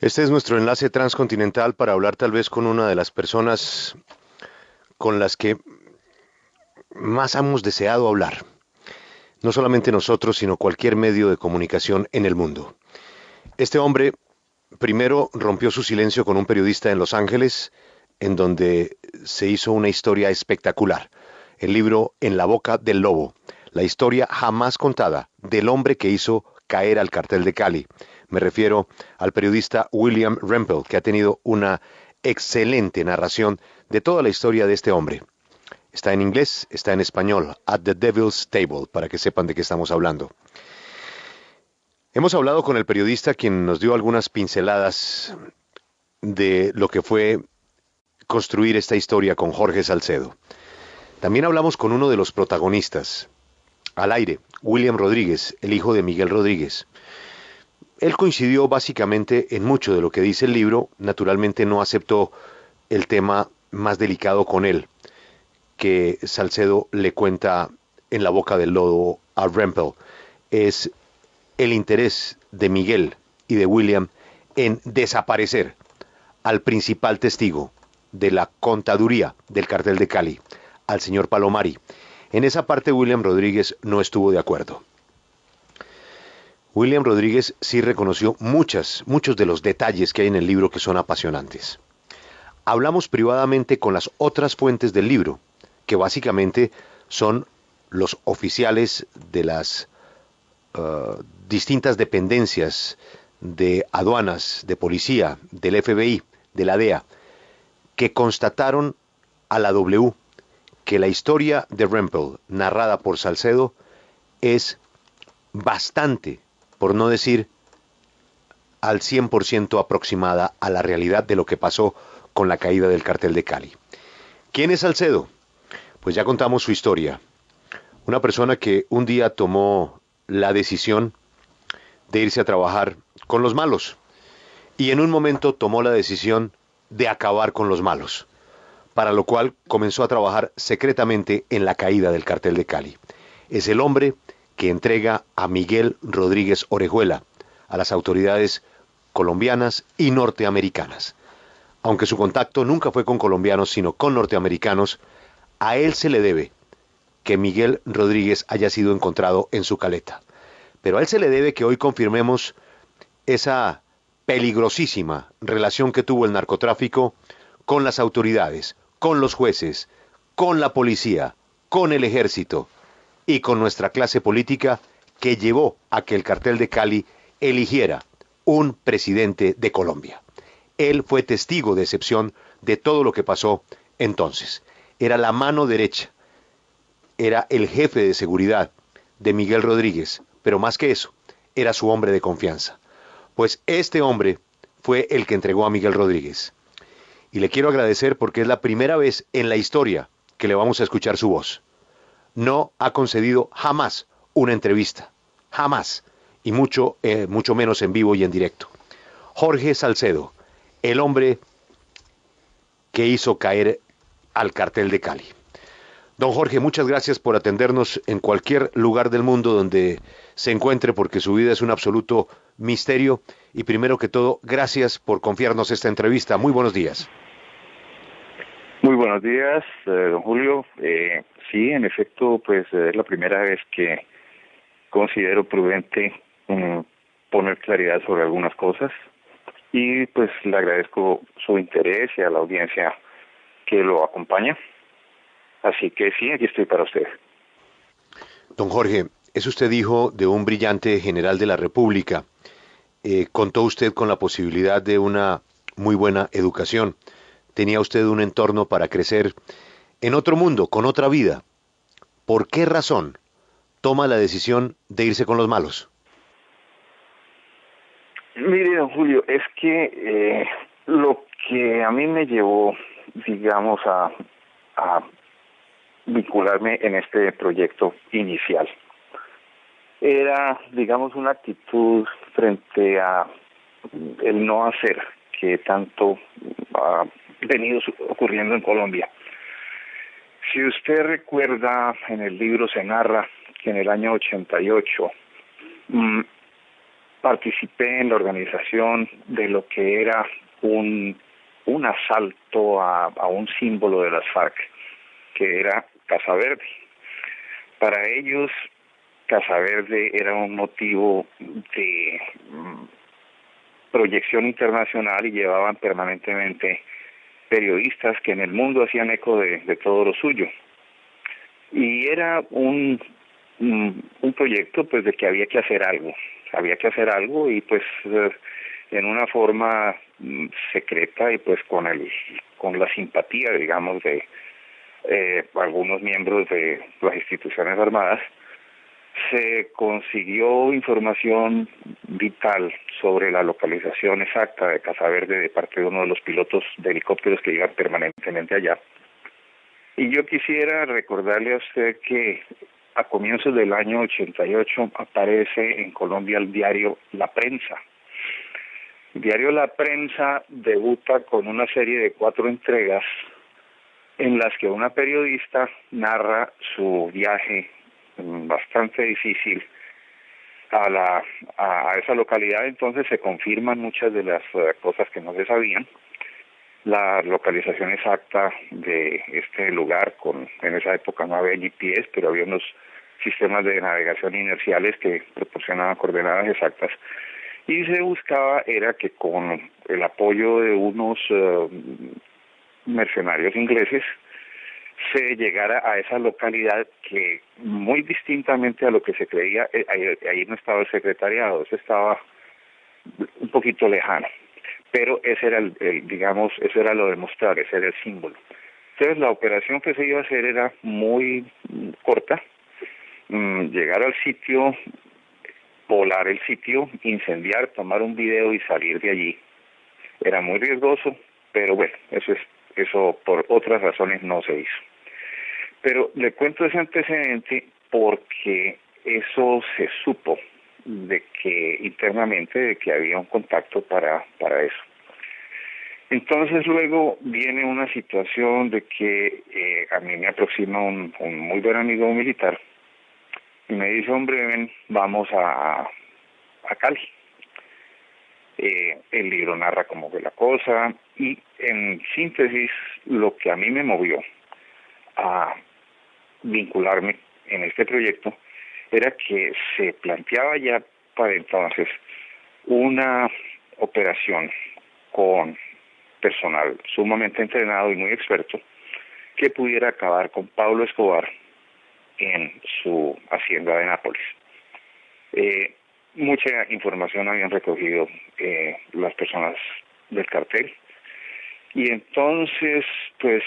Este es nuestro enlace transcontinental para hablar tal vez con una de las personas con las que más hemos deseado hablar. No solamente nosotros, sino cualquier medio de comunicación en el mundo. Este hombre primero rompió su silencio con un periodista en Los Ángeles, en donde se hizo una historia espectacular. El libro En la boca del lobo, la historia jamás contada del hombre que hizo caer al cartel de Cali. Me refiero al periodista William Rempel, que ha tenido una excelente narración de toda la historia de este hombre. Está en inglés, está en español, At the Devil's Table, para que sepan de qué estamos hablando. Hemos hablado con el periodista quien nos dio algunas pinceladas de lo que fue construir esta historia con Jorge Salcedo. También hablamos con uno de los protagonistas, al aire, William Rodríguez, el hijo de Miguel Rodríguez. Él coincidió básicamente en mucho de lo que dice el libro, naturalmente no aceptó el tema más delicado con él, que Salcedo le cuenta en la boca del lobo a Rempel, es el interés de Miguel y de William en desaparecer al principal testigo de la contaduría del cartel de Cali, al señor Palomari. En esa parte William Rodríguez no estuvo de acuerdo. William Rodríguez sí reconoció muchos de los detalles que hay en el libro que son apasionantes. Hablamos privadamente con las otras fuentes del libro, que básicamente son los oficiales de las distintas dependencias de aduanas, de policía, del FBI, de la DEA, que constataron a la W que la historia de Rempel, narrada por Salcedo, es bastante, por no decir al 100% aproximada a la realidad de lo que pasó con la caída del cartel de Cali. ¿Quién es Salcedo? Pues ya contamos su historia. Una persona que un día tomó la decisión de irse a trabajar con los malos y en un momento tomó la decisión de acabar con los malos, para lo cual comenzó a trabajar secretamente en la caída del cartel de Cali. Es el hombre que entrega a Miguel Rodríguez Orejuela a las autoridades colombianas y norteamericanas. Aunque su contacto nunca fue con colombianos, sino con norteamericanos, a él se le debe que Miguel Rodríguez haya sido encontrado en su caleta. Pero a él se le debe que hoy confirmemos esa peligrosísima relación que tuvo el narcotráfico con las autoridades, con los jueces, con la policía, con el ejército y con nuestra clase política que llevó a que el cartel de Cali eligiera un presidente de Colombia. Él fue testigo de excepción de todo lo que pasó entonces. Era la mano derecha, era el jefe de seguridad de Miguel Rodríguez, pero más que eso, era su hombre de confianza. Pues este hombre fue el que entregó a Miguel Rodríguez. Y le quiero agradecer porque es la primera vez en la historia que le vamos a escuchar su voz. No ha concedido jamás una entrevista, jamás, y mucho menos en vivo y en directo. Jorge Salcedo, el hombre que hizo caer al cartel de Cali. Don Jorge, muchas gracias por atendernos en cualquier lugar del mundo donde se encuentre, porque su vida es un absoluto misterio. Y primero que todo, gracias por confiarnos esta entrevista. Muy buenos días. Muy buenos días, don Julio. Sí, en efecto, pues es la primera vez que considero prudente poner claridad sobre algunas cosas y pues le agradezco su interés y a la audiencia que lo acompaña. Así que sí, aquí estoy para usted. Don Jorge, es usted hijo de un brillante general de la República. Contó usted con la posibilidad de una muy buena educación. Tenía usted un entorno para crecer en otro mundo, con otra vida. ¿Por qué razón toma la decisión de irse con los malos? Mire, don Julio, es que lo que a mí me llevó, digamos, a vincularme en este proyecto inicial era, digamos, una actitud frente a el no hacer que tanto ha venido ocurriendo en Colombia. Si usted recuerda, en el libro se narra que en el año 88 participé en la organización de lo que era un asalto a un símbolo de las FARC, que era Casa Verde. Para ellos, Casa Verde era un motivo de proyección internacional y llevaban permanentemente periodistas que en el mundo hacían eco de todo lo suyo. Y era un proyecto pues de que había que hacer algo y pues en una forma secreta y pues con la simpatía, digamos, de algunos miembros de las instituciones armadas, se consiguió información vital sobre la localización exacta de Casa Verde de parte de uno de los pilotos de helicópteros que iban permanentemente allá. Y yo quisiera recordarle a usted que a comienzos del año 88 aparece en Colombia el diario La Prensa. El diario La Prensa debuta con una serie de 4 entregas en las que una periodista narra su viaje bastante difícil a esa localidad. Entonces se confirman muchas de las cosas que no se sabían. La localización exacta de este lugar, en esa época no había GPS, pero había unos sistemas de navegación inerciales que proporcionaban coordenadas exactas, y se buscaba era que con el apoyo de unos mercenarios ingleses se llegara a esa localidad que, muy distintamente a lo que se creía, ahí no estaba el secretariado, eso estaba un poquito lejano, pero ese era digamos, eso era lo de mostrar, ese era el símbolo. Entonces la operación que se iba a hacer era muy corta: llegar al sitio, volar el sitio, incendiar, tomar un video y salir de allí. Era muy riesgoso, pero bueno, eso por otras razones no se hizo. Pero le cuento ese antecedente porque eso se supo internamente de que había un contacto para eso. Entonces luego viene una situación de que a mí me aproxima un muy buen amigo militar y me dice: hombre, ven, vamos a Cali. El libro narra cómo fue la cosa y, en síntesis, lo que a mí me movió a vincularme en este proyecto era que se planteaba ya para entonces una operación con personal sumamente entrenado y muy experto que pudiera acabar con Pablo Escobar en su hacienda de Nápoles. Mucha información habían recogido las personas del cartel, y entonces pues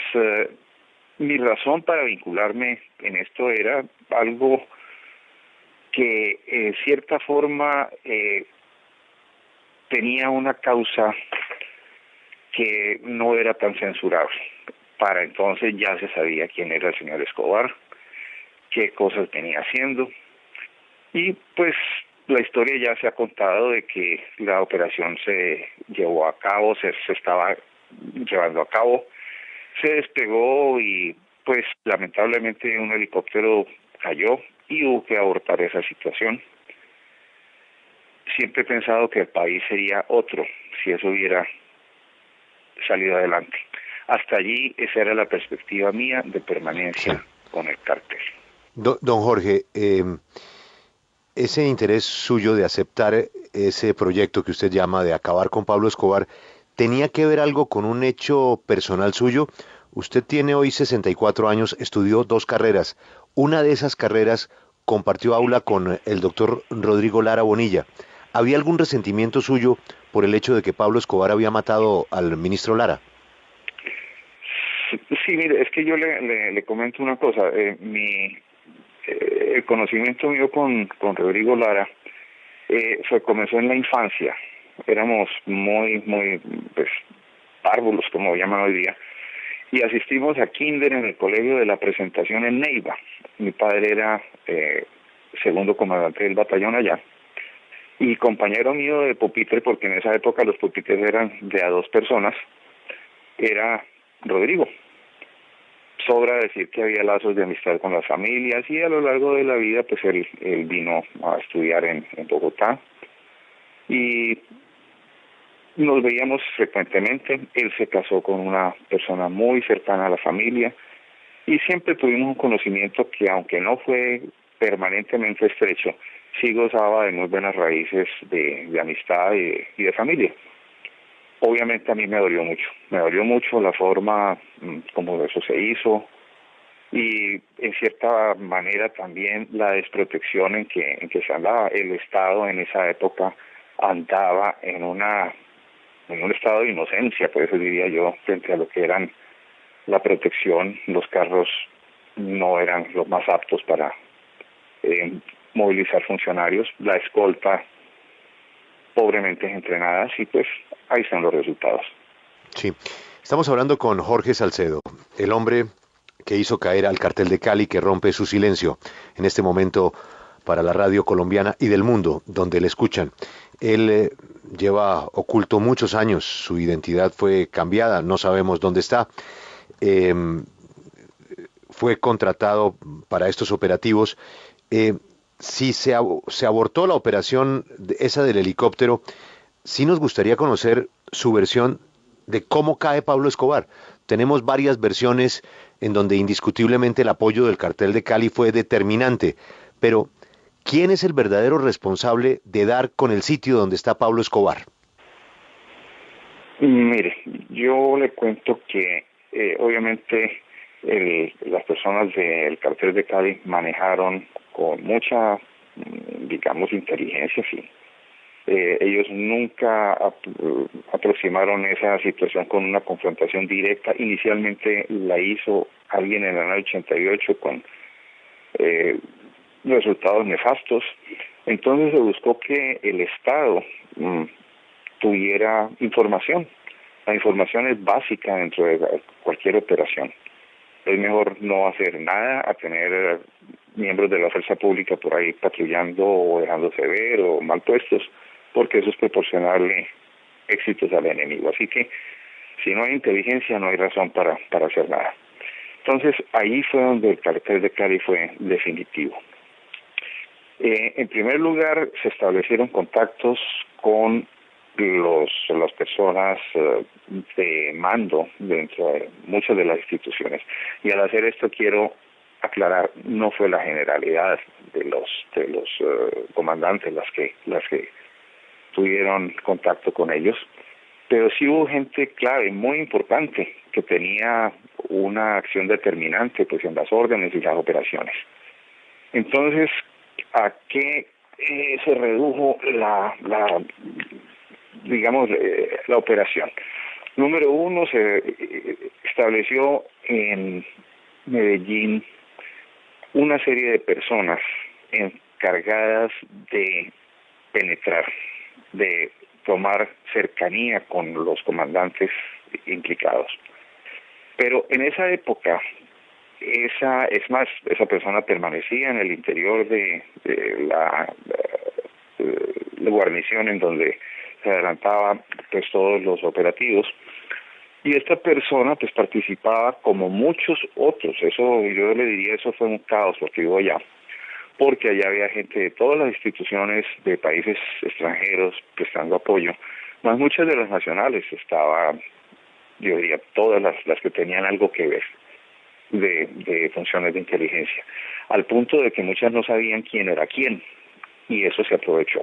mi razón para vincularme en esto era algo que en cierta forma tenía una causa que no era tan censurable. Para entonces ya se sabía quién era el señor Escobar, qué cosas venía haciendo, y pues la historia ya se ha contado de que la operación se llevó a cabo, se estaba llevando a cabo, se despegó y pues lamentablemente un helicóptero cayó y hubo que abortar esa situación. Siempre he pensado que el país sería otro si eso hubiera salido adelante. Hasta allí esa era la perspectiva mía de permanencia con el cártel. Don Jorge, ese interés suyo de aceptar ese proyecto que usted llama de acabar con Pablo Escobar, ¿tenía que ver algo con un hecho personal suyo? Usted tiene hoy 64 años, estudió 2 carreras. Una de esas carreras compartió aula con el doctor Rodrigo Lara Bonilla. ¿Había algún resentimiento suyo por el hecho de que Pablo Escobar había matado al ministro Lara? Sí, mire, es que yo le comento una cosa. El conocimiento mío con Rodrigo Lara comenzó en la infancia. Éramos muy pues párvulos, como llaman hoy día, y asistimos a kinder en el colegio de la Presentación en Neiva. Mi padre era segundo comandante del batallón allá y compañero mío de pupitre, porque en esa época los pupitres eran de a 2 personas, era Rodrigo. Sobra decir que había lazos de amistad con las familias, y a lo largo de la vida pues él vino a estudiar en Bogotá, y nos veíamos frecuentemente. Él se casó con una persona muy cercana a la familia y siempre tuvimos un conocimiento que, aunque no fue permanentemente estrecho, sí gozaba de muy buenas raíces de amistad y de familia. Obviamente a mí me dolió mucho la forma como eso se hizo, y en cierta manera también la desprotección en que se andaba. El Estado en esa época andaba en un estado de inocencia, por eso diría yo, frente a lo que eran la protección. Los carros no eran los más aptos para movilizar funcionarios, la escolta pobremente entrenadas, y pues ahí están los resultados. Sí, estamos hablando con Jorge Salcedo, el hombre que hizo caer al cartel de Cali, que rompe su silencio en este momento para la radio colombiana y del mundo, donde le escuchan. Él lleva oculto muchos años, su identidad fue cambiada, no sabemos dónde está. Eh, Fue contratado para estos operativos. Si se abortó la operación esa del helicóptero, sí nos gustaría conocer su versión de cómo cae Pablo Escobar. Tenemos varias versiones en donde indiscutiblemente el apoyo del cartel de Cali fue determinante, pero ¿quién es el verdadero responsable de dar con el sitio donde está Pablo Escobar? Mire, yo le cuento que obviamente las personas del cartel de Cali manejaron con mucha, digamos, inteligencia, sí. Ellos nunca aproximaron esa situación con una confrontación directa. Inicialmente la hizo alguien en el año 88 con resultados nefastos. Entonces se buscó que el Estado tuviera información. La información es básica dentro de cualquier operación. Es mejor no hacer nada a tener miembros de la fuerza pública por ahí patrullando o dejándose ver o mal puestos, porque eso es proporcionarle éxitos al enemigo. Así que si no hay inteligencia no hay razón para hacer nada. Entonces ahí fue donde el cartel de Cali fue definitivo. En primer lugar se establecieron contactos con las personas de mando dentro de muchas de las instituciones, y al hacer esto quiero aclarar, no fue la generalidad de los comandantes las que tuvieron contacto con ellos, pero sí hubo gente clave, muy importante, que tenía una acción determinante pues en las órdenes y las operaciones. Entonces, ¿a qué se redujo digamos, la operación? Número uno, se estableció en Medellín una serie de personas encargadas de penetrar, de tomar cercanía con los comandantes implicados. Pero en esa época, esa persona permanecía en el interior de la guarnición en donde se adelantaba pues todos los operativos, y esta persona pues participaba como muchos otros. Eso yo le diría, eso fue un caos lo que hubo allá, porque allá había gente de todas las instituciones de países extranjeros prestando apoyo, más muchas de las nacionales. Estaba, yo diría, todas las que tenían algo que ver de funciones de inteligencia, al punto de que muchas no sabían quién era quién, y eso se aprovechó.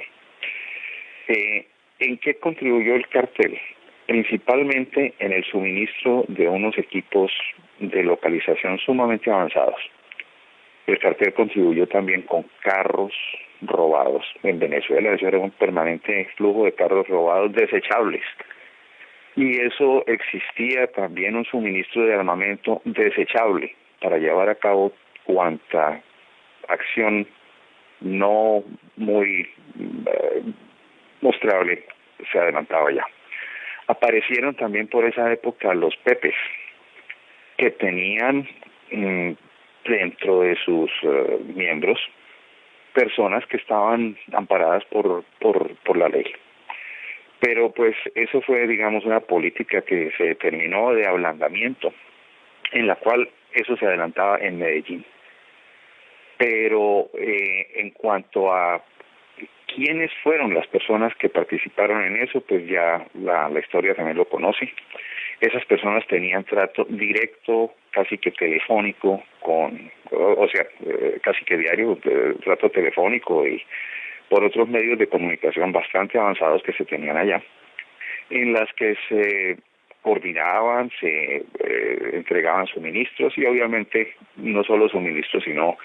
¿En qué contribuyó el cartel? Principalmente en el suministro de unos equipos de localización sumamente avanzados. El cartel contribuyó también con carros robados. En Venezuela eso era un permanente flujo de carros robados desechables. Y eso existía también un suministro de armamento desechable para llevar a cabo cuanta acción no muy mostrable se adelantaba ya. Aparecieron también por esa época los pepes, que tenían dentro de sus miembros personas que estaban amparadas por la ley. Pero pues eso fue, digamos, una política que se determinó de ablandamiento, en la cual eso se adelantaba en Medellín. Pero en cuanto a ¿Quiénes fueron las personas que participaron en eso? Pues ya la historia también lo conoce. Esas personas tenían trato directo, casi que telefónico, casi que diario, trato telefónico y por otros medios de comunicación bastante avanzados que se tenían allá, en las que se coordinaban, se entregaban suministros y obviamente no solo suministros, sino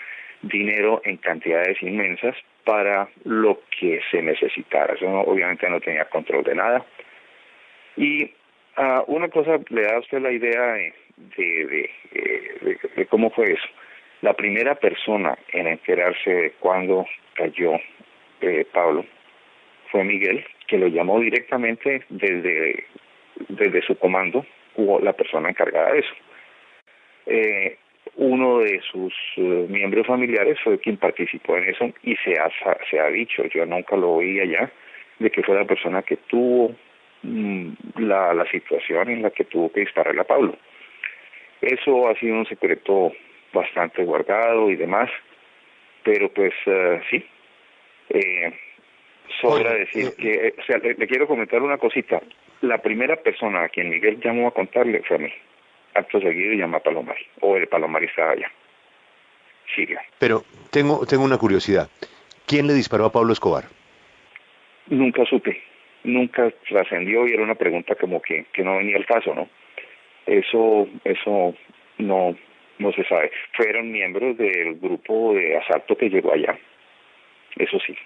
dinero en cantidades inmensas para lo que se necesitara. Eso obviamente no tenía control de nada. Y una cosa le da a usted la idea de cómo fue eso. La primera persona en enterarse de cuándo cayó Pablo fue Miguel, que lo llamó directamente desde su comando, la persona encargada de eso. Uno de sus miembros familiares fue quien participó en eso y se ha dicho, yo nunca lo oí allá, de que fue la persona que tuvo la situación en la que tuvo que dispararle a Pablo. Eso ha sido un secreto bastante guardado y demás, pero pues sí, sobra decir que, o sea, le quiero comentar una cosita. La primera persona a quien Miguel llamó a contarle fue a mí. Acto seguido llamó a Palomar, o el Palomar estaba allá. Siria. Pero tengo una curiosidad. ¿Quién le disparó a Pablo Escobar? Nunca supe, nunca trascendió y era una pregunta como que no venía al caso, ¿no? Eso no se sabe. Fueron miembros del grupo de asalto que llegó allá, eso sí.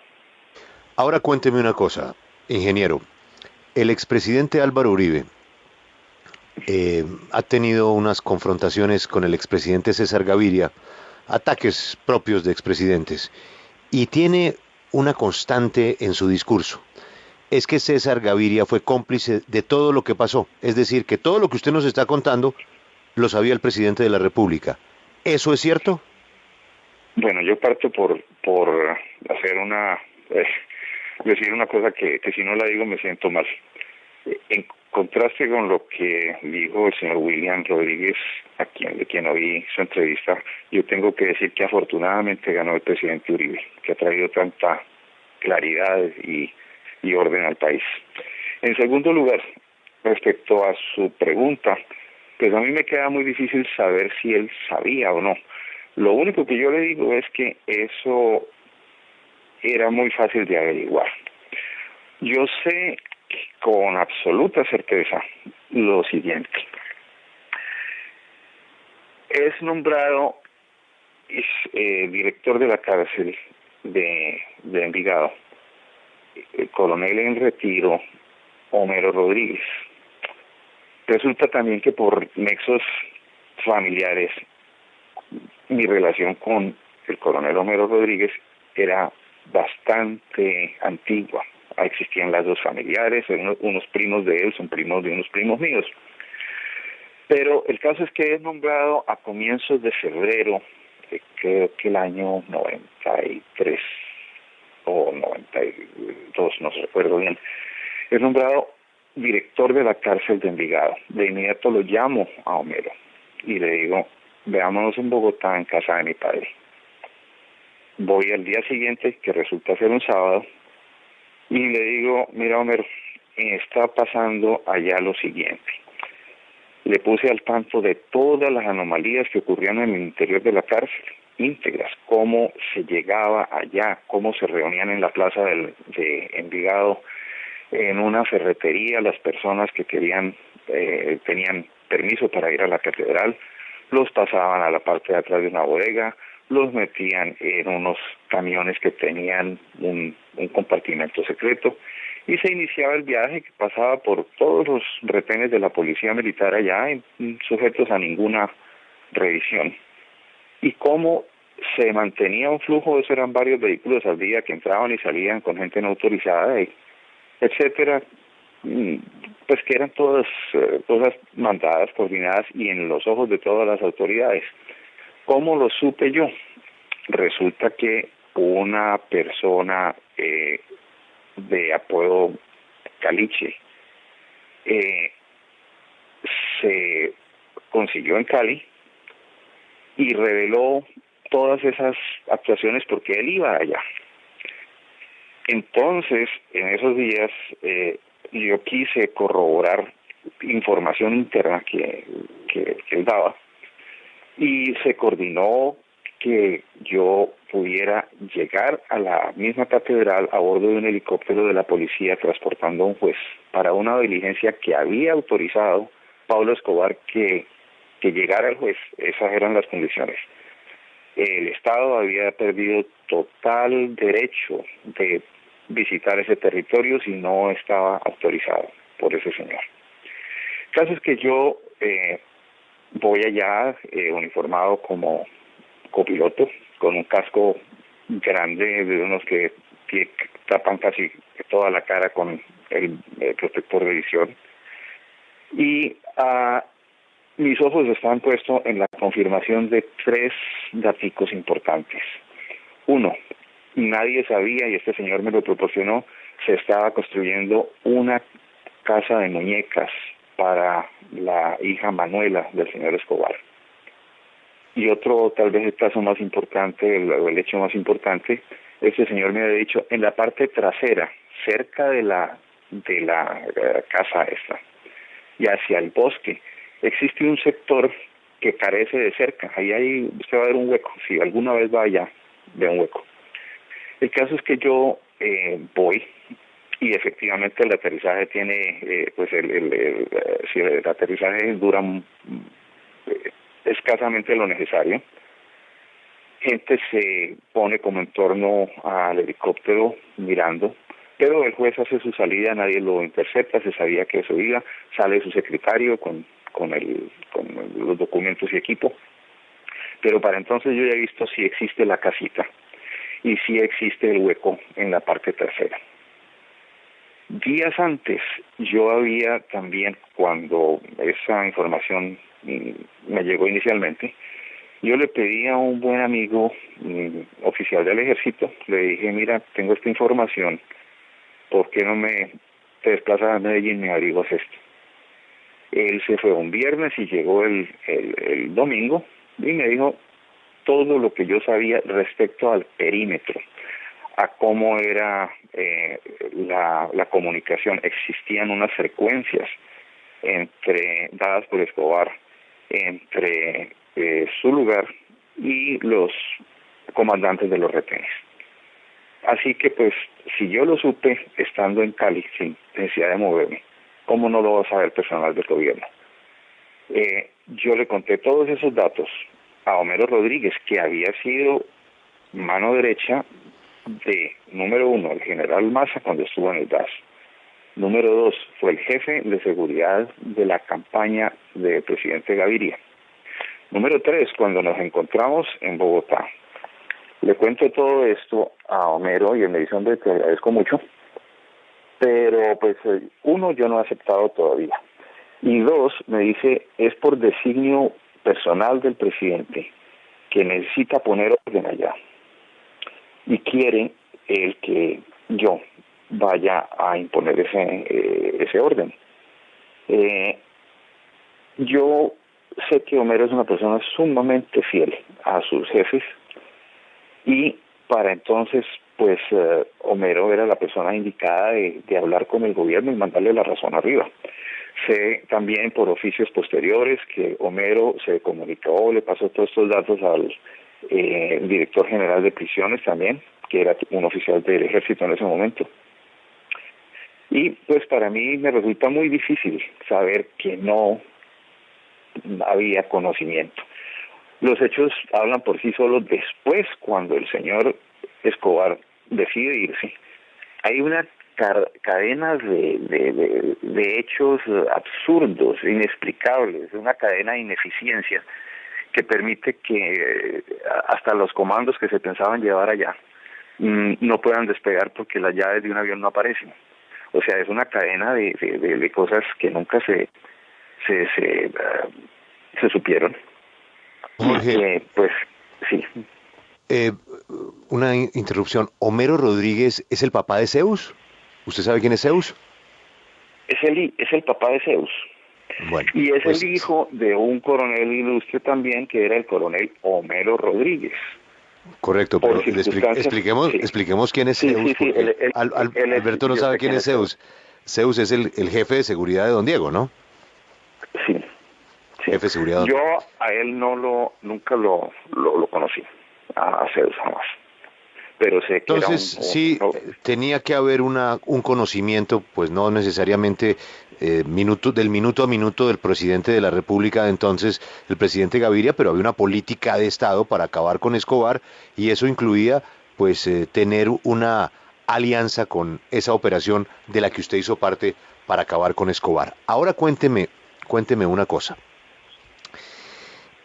Ahora cuénteme una cosa, ingeniero. El expresidente Álvaro Uribe ha tenido unas confrontaciones con el expresidente César Gaviria, ataques propios de expresidentes, y tiene una constante en su discurso. Es que César Gaviria fue cómplice de todo lo que pasó. Es decir, que todo lo que usted nos está contando lo sabía el presidente de la República. ¿Eso es cierto? Bueno, yo parto por hacer decir una cosa que si no la digo me siento mal. En contraste con lo que dijo el señor William Rodríguez, de quien oí su entrevista, yo tengo que decir que afortunadamente ganó el presidente Uribe, que ha traído tanta claridad y orden al país. En segundo lugar, respecto a su pregunta, pues a mí me queda muy difícil saber si él sabía o no. Lo único que yo le digo es que eso era muy fácil de averiguar. Yo sé con absoluta certeza lo siguiente. Es nombrado director de la cárcel de Envigado, el coronel en retiro Homero Rodríguez. Resulta también que por nexos familiares mi relación con el coronel Homero Rodríguez era bastante antigua. Existían lazos familiares, unos primos de él son primos de unos primos míos. Pero el caso es que es nombrado a comienzos de febrero, creo que el año 93 o 92, no recuerdo bien. Es nombrado director de la cárcel de Envigado. De inmediato lo llamo a Homero y le digo, veámonos en Bogotá, en casa de mi padre. Voy al día siguiente, que resulta ser un sábado, y le digo, mira Homero, está pasando allá lo siguiente. Le puse al tanto de todas las anomalías que ocurrían en el interior de la cárcel, íntegras, cómo se llegaba allá, cómo se reunían en la plaza de Envigado, en una ferretería, las personas que tenían permiso para ir a la catedral, los pasaban a la parte de atrás de una bodega, los metían en unos camiones que tenían un compartimento secreto y se iniciaba el viaje que pasaba por todos los retenes de la policía militar allá, sujetos a ninguna revisión. Y cómo se mantenía un flujo, eso eran varios vehículos al día que entraban y salían con gente no autorizada, etcétera, pues que eran todas cosas mandadas, coordinadas y en los ojos de todas las autoridades. ¿Cómo lo supe yo? Resulta que una persona de apodo Caliche se consiguió en Cali y reveló todas esas actuaciones porque él iba allá. Entonces, en esos días, yo quise corroborar información interna que él daba, y se coordinó que yo pudiera llegar a la misma catedral a bordo de un helicóptero de la policía transportando a un juez para una diligencia que había autorizado Pablo Escobar que llegara el juez. Esas eran las condiciones. El Estado había perdido total derecho de visitar ese territorio si no estaba autorizado por ese señor. El caso es que yo voy allá uniformado como copiloto, con un casco grande de unos que tapan casi toda la cara con el protector de visión, y mis ojos están puestos en la confirmación de 3 daticos importantes. 1, nadie sabía, y este señor me lo proporcionó, se estaba construyendo una casa de muñecas para la hija Manuela del señor Escobar. Y otro, tal vez el caso más importante, el hecho más importante, este señor me había dicho, en la parte trasera, cerca de la casa esta, y hacia el bosque, existe un sector que carece de cerca. Ahí usted va a ver un hueco. Si alguna vez va allá, ve un hueco. El caso es que yo voy, y efectivamente el aterrizaje tiene, pues el aterrizaje dura escasamente lo necesario. Gente se pone como en torno al helicóptero mirando, pero el juez hace su salida, nadie lo intercepta, se sabía que eso iba, sale su secretario con los documentos y equipo, pero para entonces yo ya he visto si existe la casita y si existe el hueco en la parte trasera. Días antes, yo había también, cuando esa información me llegó inicialmente, yo le pedí a un buen amigo, oficial del ejército, le dije, mira, tengo esta información, ¿por qué no te desplazas a Medellín y me averiguas esto? Él se fue un viernes y llegó el domingo y me dijo todo lo que yo sabía respecto al perímetro, a cómo era la comunicación. Existían unas frecuencias dadas por Escobar entre su lugar y los comandantes de los retenes. Así que pues, si yo lo supe estando en Cali sin necesidad de moverme, ¿cómo no lo va a saber personal del gobierno? Yo le conté todos esos datos a Homero Rodríguez, que había sido mano derecha de, número 1, el general Maza cuando estuvo en el DAS. Número 2, fue el jefe de seguridad de la campaña del presidente Gaviria. Número 3, cuando nos encontramos en Bogotá. Le cuento todo esto a Homero y él me dice, hombre, te agradezco mucho, pero pues 1, yo no he aceptado todavía. Y 2, me dice, es por designio personal del presidente que necesita poner orden allá. Y quiere el que yo vaya a imponer ese orden. Yo sé que Homero es una persona sumamente fiel a sus jefes, y para entonces, pues, Homero era la persona indicada de hablar con el gobierno y mandarle la razón arriba. Sé también por oficios posteriores que Homero se comunicó, le pasó todos estos datos al director general de prisiones también, que era un oficial del ejército en ese momento. Y pues para mí me resulta muy difícil saber que no había conocimiento. Los hechos hablan por sí solos. Después, cuando el señor Escobar decide irse, hay una cadena de hechos absurdos, inexplicables, una cadena de ineficiencia que permite que hasta los comandos que se pensaban llevar allá no puedan despegar porque las llaves de un avión no aparecen. O sea, es una cadena de cosas que nunca se supieron. Jorge, pues sí. Una interrupción. ¿Homero Rodríguez es el papá de Zeus? ¿Usted sabe quién es Zeus? Es el papá de Zeus. Bueno, y es pues, el hijo de un coronel ilustre también, que era el coronel Homero Rodríguez. Correcto, por pero circunstancias. Sí, expliquemos quién es sí, Zeus, sí, sí, porque Alberto no yo sabe sé quién quién es es Zeus. Zeus. Zeus es el jefe de seguridad de don Diego, ¿no? Sí, sí. Jefe de seguridad de don Yo Diego. a él nunca lo conocí, a Zeus jamás. Pero sé que era Entonces, sí, tenía que haber un conocimiento, pues no necesariamente del minuto a minuto del presidente de la República de entonces, el presidente Gaviria, pero había una política de Estado para acabar con Escobar y eso incluía, pues, tener una alianza con esa operación de la que usted hizo parte para acabar con Escobar. Ahora cuénteme una cosa.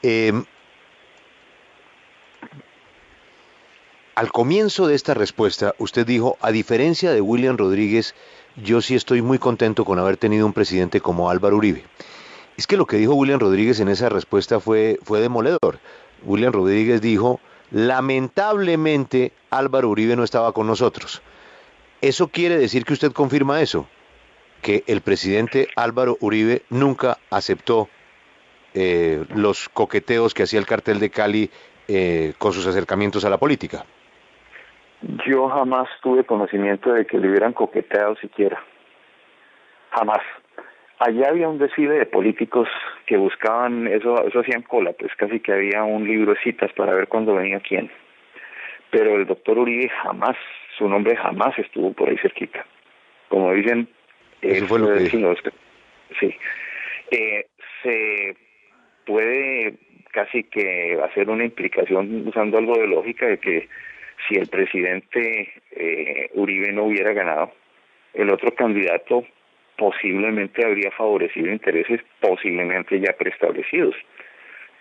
Em, Al comienzo de esta respuesta, usted dijo, a diferencia de William Rodríguez, yo sí estoy muy contento con haber tenido un presidente como Álvaro Uribe. Es que lo que dijo William Rodríguez en esa respuesta fue demoledor. William Rodríguez dijo, lamentablemente Álvaro Uribe no estaba con nosotros. ¿Eso quiere decir que usted confirma eso? Que el presidente Álvaro Uribe nunca aceptó los coqueteos que hacía el cartel de Cali con sus acercamientos a la política. yo jamás tuve conocimiento de que le hubieran coqueteado siquiera. Jamás. Allá había un desfile de políticos que buscaban, eso hacían cola, pues casi que había un libro de citas para ver cuándo venía quién. Pero el doctor Uribe jamás, su nombre jamás estuvo por ahí cerquita. Como dicen, Eso fue lo que dijo. sí, sí. Eh, se puede casi que hacer una implicación usando algo de lógica de que si el presidente Uribe no hubiera ganado, el otro candidato posiblemente habría favorecido intereses posiblemente ya preestablecidos.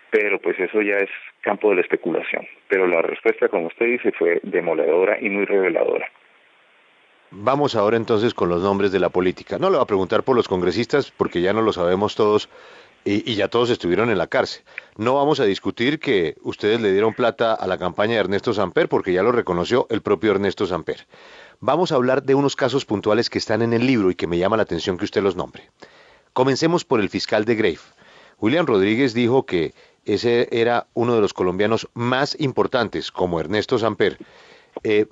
Pero pues eso ya es campo de la especulación. Pero la respuesta, como usted dice, fue demoledora y muy reveladora. Vamos ahora entonces con los nombres de la política. No le voy a preguntar por los congresistas porque ya no lo sabemos todos y ya todos estuvieron en la cárcel. No vamos a discutir que ustedes le dieron plata a la campaña de Ernesto Samper porque ya lo reconoció el propio Ernesto Samper. Vamos a hablar de unos casos puntuales que están en el libro y que me llama la atención que usted los nombre. Comencemos por el fiscal de Grave. William Rodríguez dijo que ese era uno de los colombianos más importantes, como Ernesto Samper. Eh,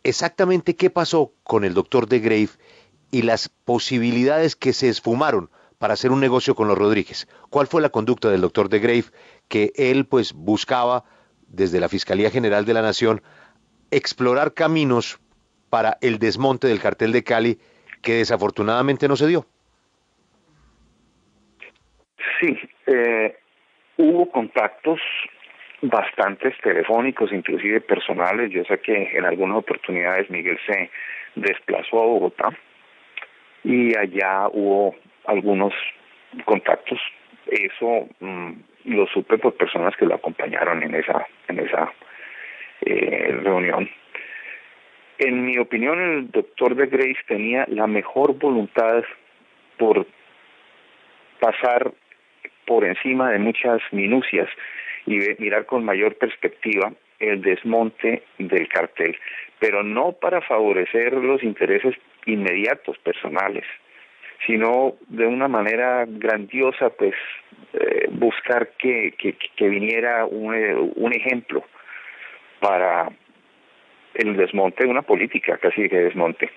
exactamente qué pasó con el doctor de Grave y las posibilidades que se esfumaron para hacer un negocio con los Rodríguez. ¿Cuál fue la conducta del doctor de Grave que él pues buscaba desde la Fiscalía General de la Nación explorar caminos para el desmonte del cartel de Cali que desafortunadamente no se dio? Sí, hubo contactos bastantes telefónicos, inclusive personales. Yo sé que en algunas oportunidades Miguel se desplazó a Bogotá y allá hubo algunos contactos. Eso lo supe por personas que lo acompañaron en esa reunión. En mi opinión, el doctor de Grace tenía la mejor voluntad por pasar por encima de muchas minucias y mirar con mayor perspectiva el desmonte del cartel, pero no para favorecer los intereses inmediatos, personales, sino de una manera grandiosa, pues buscar que viniera un ejemplo para el desmonte de una política, casi que desmonte.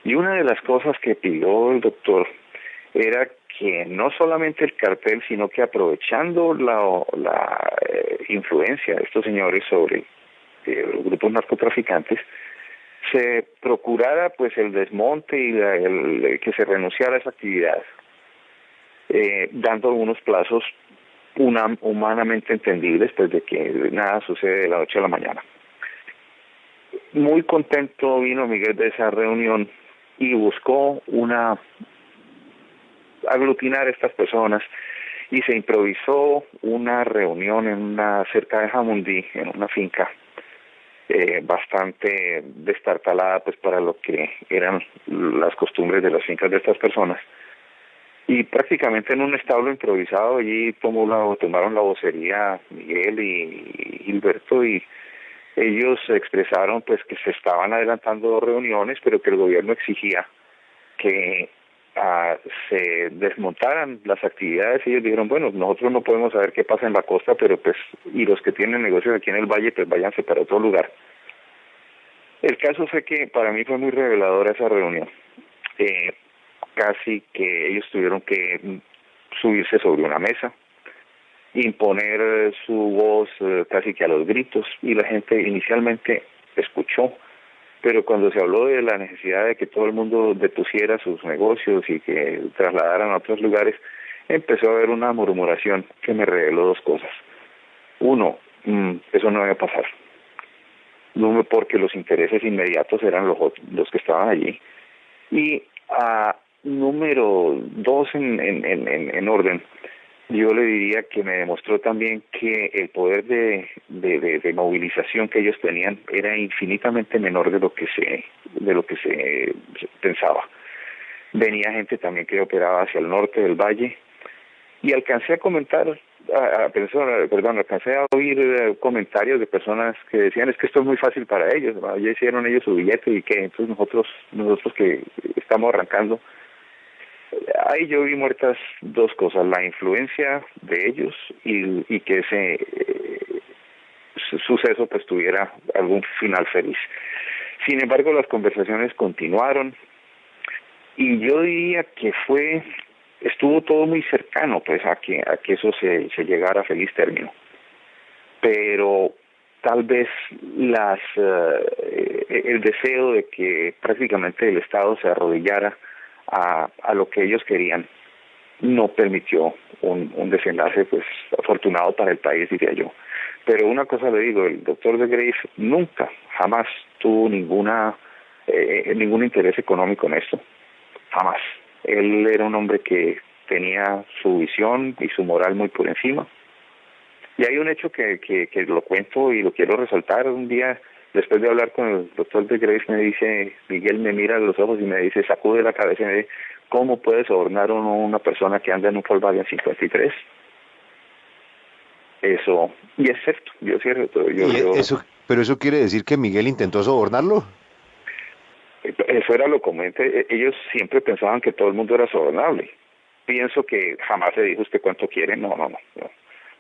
Y una de las cosas que pidió el doctor era que no solamente el cartel, sino que aprovechando la influencia de estos señores sobre los grupos narcotraficantes, se procurara pues el desmonte y que se renunciara a esa actividad, dando algunos plazos humanamente entendibles, pues de que nada sucede de la noche a la mañana. Muy contento vino Miguel de esa reunión y buscó aglutinar a estas personas y se improvisó una reunión cerca de Jamundí, en una finca bastante destartalada pues para lo que eran las costumbres de las fincas de estas personas, y prácticamente en un establo improvisado allí tomaron la vocería Miguel y Gilberto, y ellos expresaron pues que se estaban adelantando 2 reuniones, pero que el gobierno exigía que se desmontaran las actividades. Ellos dijeron, bueno, nosotros no podemos saber qué pasa en la costa, pero pues, y los que tienen negocios aquí en el valle, pues váyanse para otro lugar. El caso fue que para mí fue muy reveladora esa reunión. Casi que ellos tuvieron que subirse sobre una mesa, imponer su voz casi que a los gritos, y la gente inicialmente escuchó, pero cuando se habló de la necesidad de que todo el mundo depusiera sus negocios y que trasladaran a otros lugares, empezó a haber una murmuración que me reveló dos cosas. Eso no debe pasar. No, porque los intereses inmediatos eran los que estaban allí. Y número dos en orden, yo le diría que me demostró también que el poder de movilización que ellos tenían era infinitamente menor de lo que se pensaba. Venía gente también que operaba hacia el norte del valle, y alcancé a comentar, alcancé a oír comentarios de personas que decían, es que esto es muy fácil para ellos, ¿no? Ya hicieron ellos su billete y que entonces nosotros que estamos arrancando. Ahí yo vi muertas dos cosas: la influencia de ellos y que ese suceso pues tuviera algún final feliz. Sin embargo, las conversaciones continuaron, y yo diría que estuvo todo muy cercano pues a que eso se llegara a feliz término, pero tal vez el deseo de que prácticamente el Estado se arrodillara a lo que ellos querían no permitió un desenlace pues afortunado para el país, diría yo. Pero una cosa le digo, el doctor de Grace nunca, jamás tuvo ningún interés económico en esto, jamás. Él era un hombre que tenía su visión y su moral muy por encima. Y hay un hecho que lo cuento y lo quiero resaltar. Un día, después de hablar con el doctor de Grace, me dice, Miguel me mira a los ojos y me dice, sacude la cabeza y me dice, ¿cómo puede sobornar una persona que anda en un Volkswagen 53? Eso, y es cierto, ¿Pero eso quiere decir que Miguel intentó sobornarlo? Eso era lo comenté. Ellos siempre pensaban que todo el mundo era sobornable. Pienso que jamás se dijo usted cuánto quiere, no.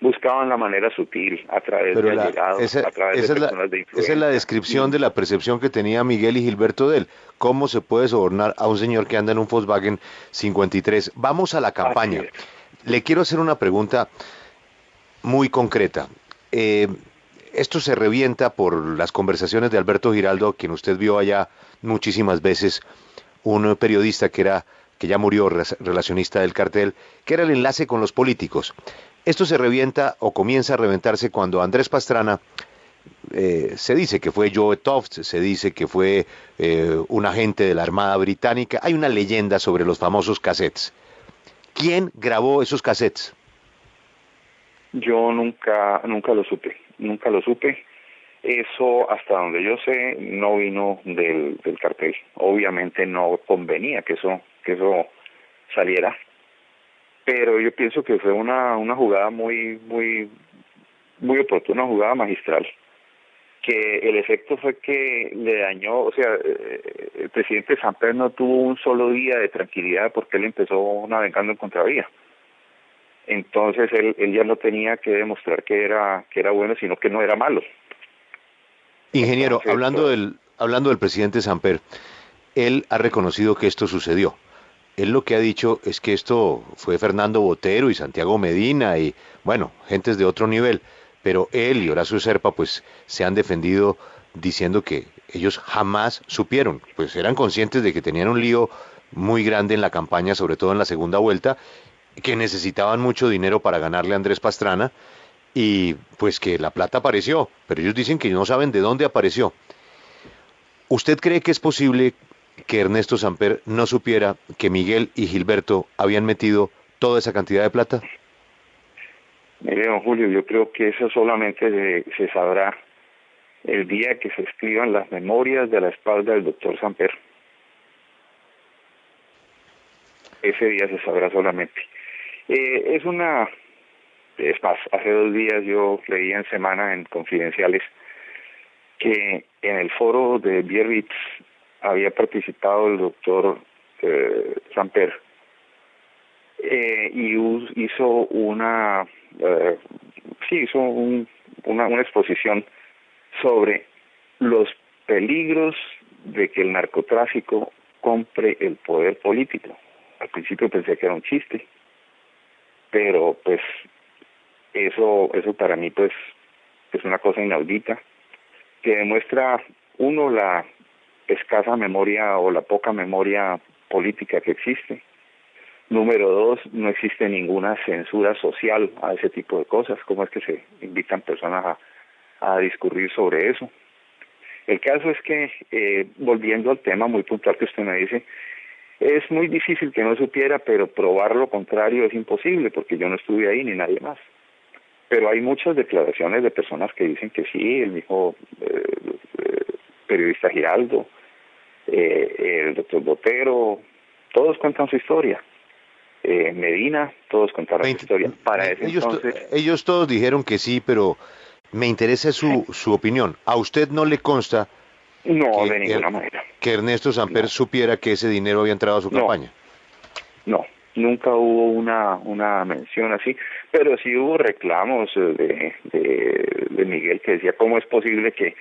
Buscaban la manera sutil, a través de allegados, a través de personas de influencia. Esa es la descripción de la percepción que tenía Miguel y Gilberto de él. ¿Cómo se puede sobornar a un señor que anda en un Volkswagen 53? Vamos a la campaña. Le quiero hacer una pregunta muy concreta. Esto se revienta por las conversaciones de Alberto Giraldo, quien usted vio allá muchísimas veces, un periodista que ya murió, relacionista del cartel, que era el enlace con los políticos. Esto se revienta o comienza a reventarse cuando Andrés Pastrana, se dice que fue Joe Toft, se dice que fue un agente de la Armada Británica. Hay una leyenda sobre los famosos cassettes. ¿Quién grabó esos cassettes? Yo nunca lo supe. Eso, hasta donde yo sé, no vino del cartel. Obviamente no convenía que eso saliera, pero yo pienso que fue una jugada muy oportuna, una jugada magistral, que el efecto fue que le dañó, o sea, el presidente Samper no tuvo un solo día de tranquilidad porque él empezó navegando en contravía. Entonces él ya no tenía que demostrar que era bueno, sino que no era malo. Ingeniero, hablando del presidente Samper, él ha reconocido que esto sucedió. Él lo que ha dicho es que esto fue Fernando Botero y Santiago Medina y, bueno, gentes de otro nivel, pero él y Horacio Serpa pues se han defendido diciendo que ellos jamás supieron, pues eran conscientes de que tenían un lío muy grande en la campaña, sobre todo en la segunda vuelta, que necesitaban mucho dinero para ganarle a Andrés Pastrana y pues que la plata apareció, pero ellos dicen que no saben de dónde apareció. ¿Usted cree que es posible que Ernesto Samper no supiera que Miguel y Gilberto habían metido toda esa cantidad de plata? Mire, don Julio, yo creo que eso solamente se sabrá el día que se escriban las memorias de la espalda del doctor Samper. Ese día se sabrá solamente. Es más, hace 2 días yo leía en Semana, en Confidenciales, que en el foro de Biarritz había participado el doctor Samper, hizo una hizo una exposición sobre los peligros de que el narcotráfico compre el poder político. Al principio pensé que era un chiste, pero pues eso para mí pues es una cosa inaudita que demuestra, uno, la escasa memoria o la poca memoria política que existe. Número dos, no existe ninguna censura social a ese tipo de cosas. ¿Cómo es que se invitan personas a discurrir sobre eso? El caso es que, volviendo al tema muy puntual que usted me dice, es muy difícil que no supiera, pero probar lo contrario es imposible, porque yo no estuve ahí ni nadie más. Pero hay muchas declaraciones de personas que dicen que sí, el mismo periodista Giraldo, el doctor Botero, todos cuentan su historia. Medina, todos contaron su historia. Para ese entonces... Ellos todos dijeron que sí, pero me interesa su opinión. ¿A usted no le consta No, de ninguna manera. que Ernesto Samper supiera que ese dinero había entrado a su campaña? No, nunca hubo una mención así, pero sí hubo reclamos de Miguel, que decía cómo es posible que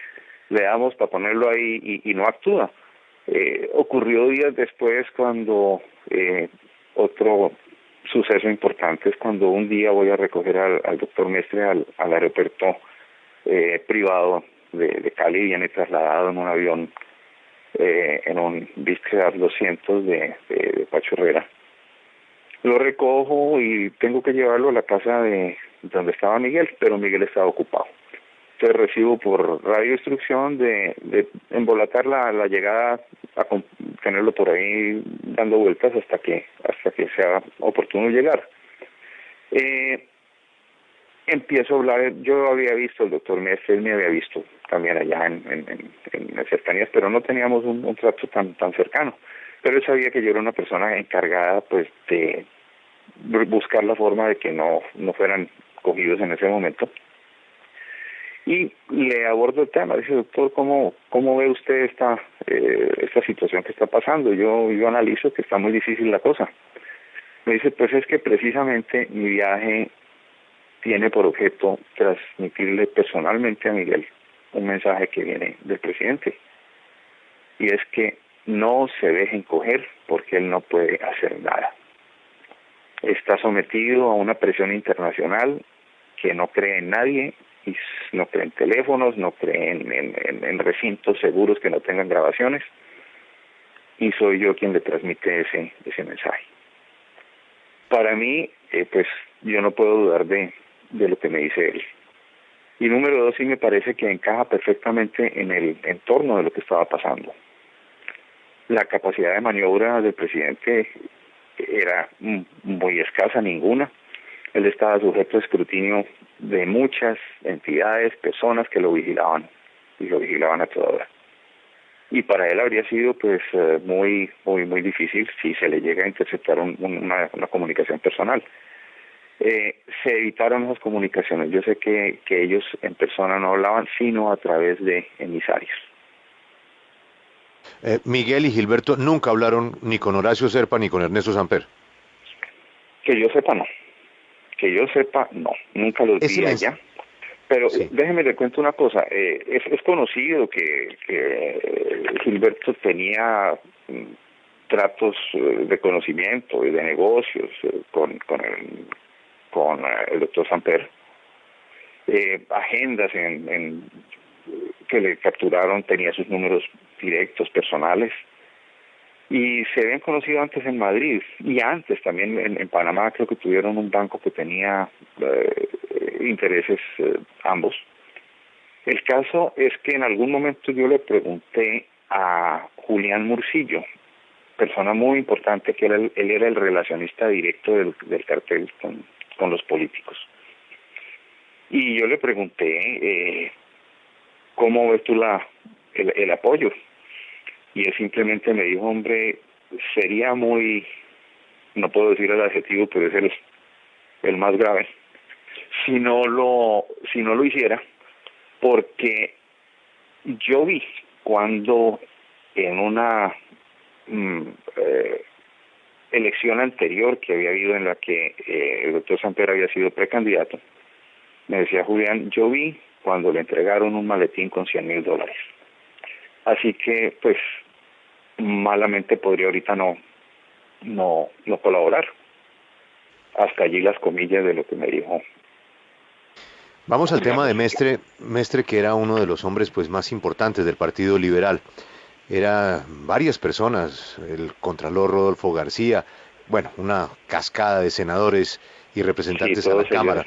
le damos para ponerlo ahí y no actúa. Ocurrió días después cuando otro suceso importante es cuando un día voy a recoger al doctor Mestre al aeropuerto privado de Cali, viene trasladado en un avión, en un Biscayar 200 de Pacho Herrera. Lo recojo y tengo que llevarlo a la casa de donde estaba Miguel, pero Miguel estaba ocupado. Entonces recibo por radio instrucción de embolatar la llegada, a tenerlo por ahí dando vueltas hasta que sea oportuno llegar. Empiezo a hablar, yo había visto al doctor Mestre, él me había visto también allá en las cercanías, pero no teníamos un trato tan cercano. Pero él sabía que yo era una persona encargada pues de buscar la forma de que no fueran cogidos en ese momento. Y le abordo el tema, dice, doctor, ¿cómo ve usted esta situación que está pasando? Yo analizo que está muy difícil la cosa. Me dice, pues es que precisamente mi viaje tiene por objeto transmitirle personalmente a Miguel un mensaje que viene del presidente. Y es que no se dejen coger porque él no puede hacer nada. Está sometido a una presión internacional que no cree en nadie, y no cree en teléfonos, no cree en recintos seguros que no tengan grabaciones, y soy yo quien le transmite ese mensaje. Para mí, pues yo no puedo dudar de lo que me dice él. Y número dos, sí me parece que encaja perfectamente en el entorno de lo que estaba pasando. La capacidad de maniobra del presidente era muy escasa, ninguna. Él estaba sujeto a escrutinio de muchas entidades, personas que lo vigilaban, y lo vigilaban a toda hora. Y para él habría sido pues muy difícil si se le llega a interceptar una comunicación personal. Se evitaron esas comunicaciones. Yo sé que ellos en persona no hablaban, sino a través de emisarios. Miguel y Gilberto nunca hablaron ni con Horacio Serpa ni con Ernesto Samper. Que yo sepa, no. Que yo sepa, no. Nunca los vi allá. Pero sí. Déjeme le cuento una cosa. Es conocido que Gilberto tenía tratos de conocimiento y de negocios con el doctor Samper. Agendas que le capturaron, tenía sus números directos, personales, y se habían conocido antes en Madrid, y antes también en Panamá. Creo que tuvieron un banco que tenía intereses ambos. El caso es que en algún momento yo le pregunté a Julián Murcillo, persona muy importante, que él era el relacionista directo del cartel con los políticos. Y yo le pregunté, ¿cómo ves tú el apoyo? Y él simplemente me dijo, hombre, sería muy, no puedo decir el adjetivo, pero es el más grave, si no lo hiciera, porque yo vi cuando en elección anterior que había habido en la que el doctor Samper había sido precandidato, me decía: Julián, yo vi cuando le entregaron un maletín con $100,000. Así que, pues, malamente podría ahorita no colaborar. Hasta allí las comillas de lo que me dijo. Vamos al tema de Mestre, que era uno de los hombres pues más importantes del Partido Liberal. Era varias personas, el contralor Rodolfo García, bueno, una cascada de senadores y representantes a la Cámara.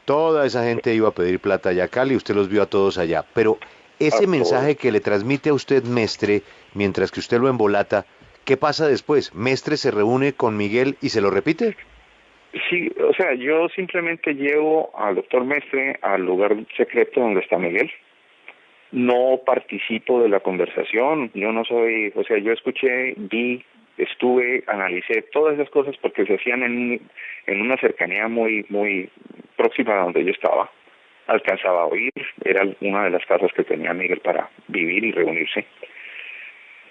Toda esa gente iba a pedir plata allá a Cali, usted los vio a todos allá. Pero ese mensaje que le transmite a usted Mestre, mientras que usted lo embolata, ¿qué pasa después? ¿Mestre se reúne con Miguel y se lo repite? Sí, o sea, yo simplemente llevo al doctor Mestre al lugar secreto donde está Miguel. No participo de la conversación, yo no soy, o sea, yo escuché, vi, estuve, analicé todas esas cosas porque se hacían en una cercanía muy próxima a donde yo estaba. Alcanzaba a oír, era una de las casas que tenía Miguel para vivir y reunirse.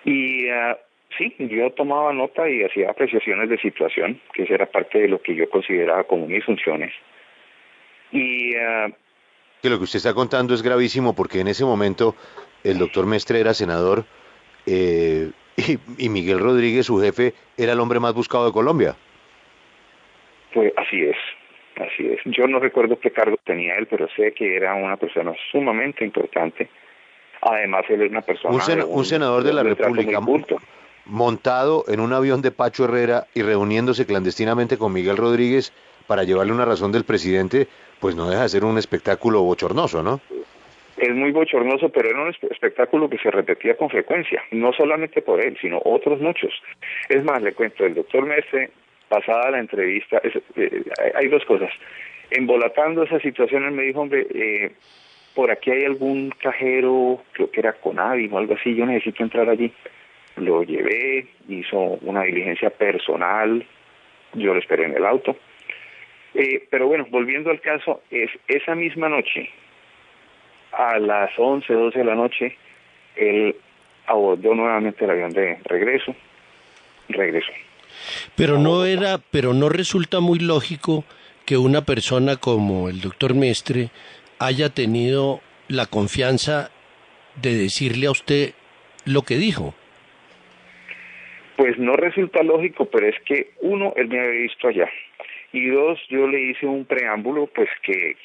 Y sí, yo tomaba nota y hacía apreciaciones de situación, que esa era parte de lo que yo consideraba como mis funciones. Y que lo que usted está contando es gravísimo porque en ese momento el doctor Mestre era senador y Miguel Rodríguez, su jefe, era el hombre más buscado de Colombia. Pues así es. Yo no recuerdo qué cargo tenía él, pero sé que era una persona sumamente importante. Además, él es una persona... Un senador de la República montado en un avión de Pacho Herrera y reuniéndose clandestinamente con Miguel Rodríguez para llevarle una razón del presidente, pues no deja de ser un espectáculo bochornoso, ¿no? Es muy bochornoso, pero era un espectáculo que se repetía con frecuencia, no solamente por él, sino otros muchos. Es más, le cuento, el doctor Mestre, pasada la entrevista, hay dos cosas. Embolatando esa situación, él me dijo: hombre, por aquí hay algún cajero, creo que era Conavi o algo así, yo necesito entrar allí. Lo llevé, hizo una diligencia personal, yo lo esperé en el auto. Pero bueno, volviendo al caso, esa misma noche, a las 11, 12 de la noche, él abordó nuevamente el avión de regresó. Pero no resulta muy lógico que una persona como el doctor Mestre haya tenido la confianza de decirle a usted lo que dijo. Pues no resulta lógico, pero es que uno, él me había visto allá. Y dos, yo le hice un preámbulo pues que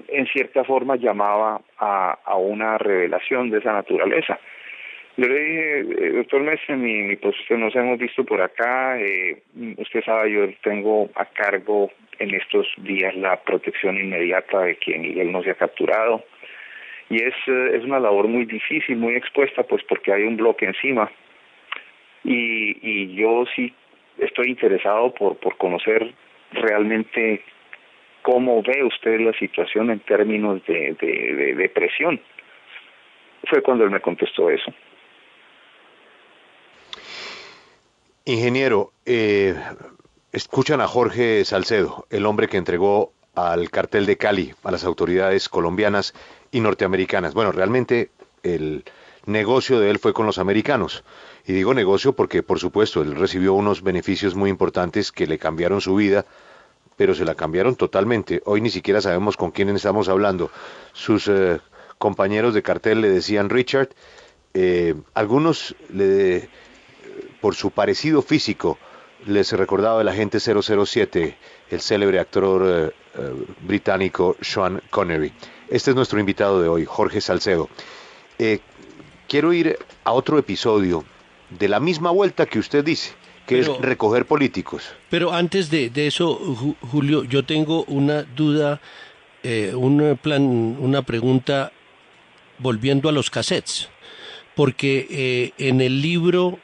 en cierta forma llamaba a una revelación de esa naturaleza. Yo le dije: doctor Mestre, mi posición nos hemos visto por acá, usted sabe, yo tengo a cargo en estos días la protección inmediata de que Miguel no se ha capturado, y es una labor muy difícil, muy expuesta, pues porque hay un bloque encima, y yo sí estoy interesado por conocer realmente cómo ve usted la situación en términos de presión. Fue cuando él me contestó eso. Ingeniero, escuchan a Jorge Salcedo, el hombre que entregó al cartel de Cali a las autoridades colombianas y norteamericanas. Bueno, realmente el negocio de él fue con los americanos. Y digo negocio porque, por supuesto, él recibió unos beneficios muy importantes que le cambiaron su vida, pero se la cambiaron totalmente. Hoy ni siquiera sabemos con quién estamos hablando. Sus compañeros de cartel le decían Richard, algunos por su parecido físico les recordaba el agente 007, el célebre actor británico Sean Connery. Este es nuestro invitado de hoy, Jorge Salcedo. Quiero ir a otro episodio de la misma vuelta que usted dice, que es recoger políticos. Pero antes de eso, Julio, yo tengo una duda, una pregunta volviendo a los cassettes, porque en el libro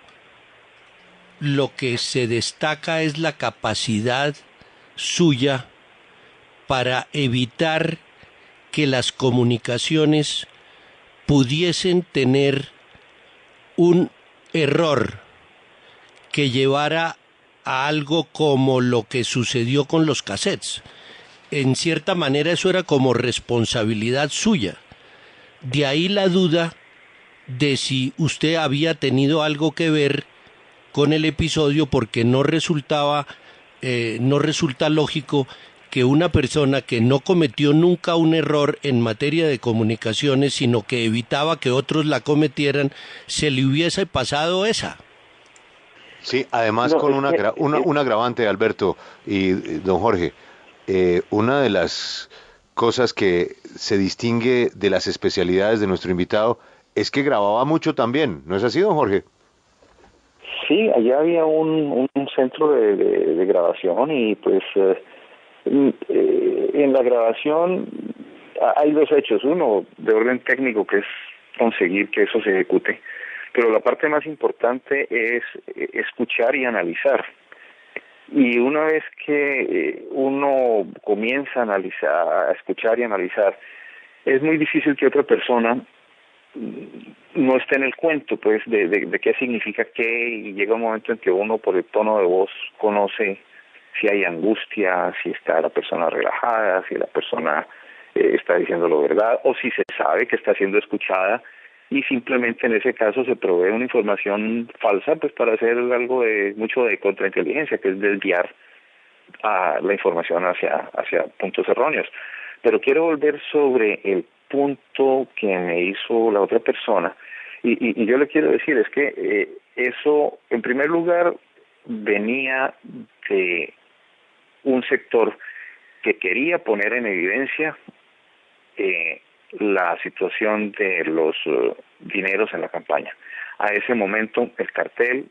lo que se destaca es la capacidad suya para evitar que las comunicaciones pudiesen tener un error que llevara a algo como lo que sucedió con los cassettes. En cierta manera eso era como responsabilidad suya. De ahí la duda de si usted había tenido algo que ver con el episodio porque no resulta lógico que una persona que no cometió nunca un error en materia de comunicaciones, sino que evitaba que otros la cometieran, se le hubiese pasado esa. Sí, además No, con es que, un agravante, Alberto y don Jorge. Una de las cosas que se distingue de las especialidades de nuestro invitado es que grababa mucho también, ¿no es así, don Jorge? sí, allá había un centro de grabación y pues en la grabación hay dos hechos. Uno, de orden técnico, que es conseguir que eso se ejecute, pero la parte más importante es escuchar y analizar. Y una vez que uno comienza a analizar, a escuchar y analizar, es muy difícil que otra persona no esté en el cuento, pues, de qué significa qué, y llega un momento en que uno, por el tono de voz, conoce si hay angustia, si está la persona relajada, si la persona está diciendo la verdad, o si se sabe que está siendo escuchada, y simplemente en ese caso se provee una información falsa, pues, para hacer algo de mucho de contrainteligencia, que es desviar a la información hacia puntos erróneos. Pero quiero volver sobre el punto que me hizo la otra persona, y yo le quiero decir es que eso, en primer lugar, venía de un sector que quería poner en evidencia la situación de los dineros en la campaña. A ese momento el cartel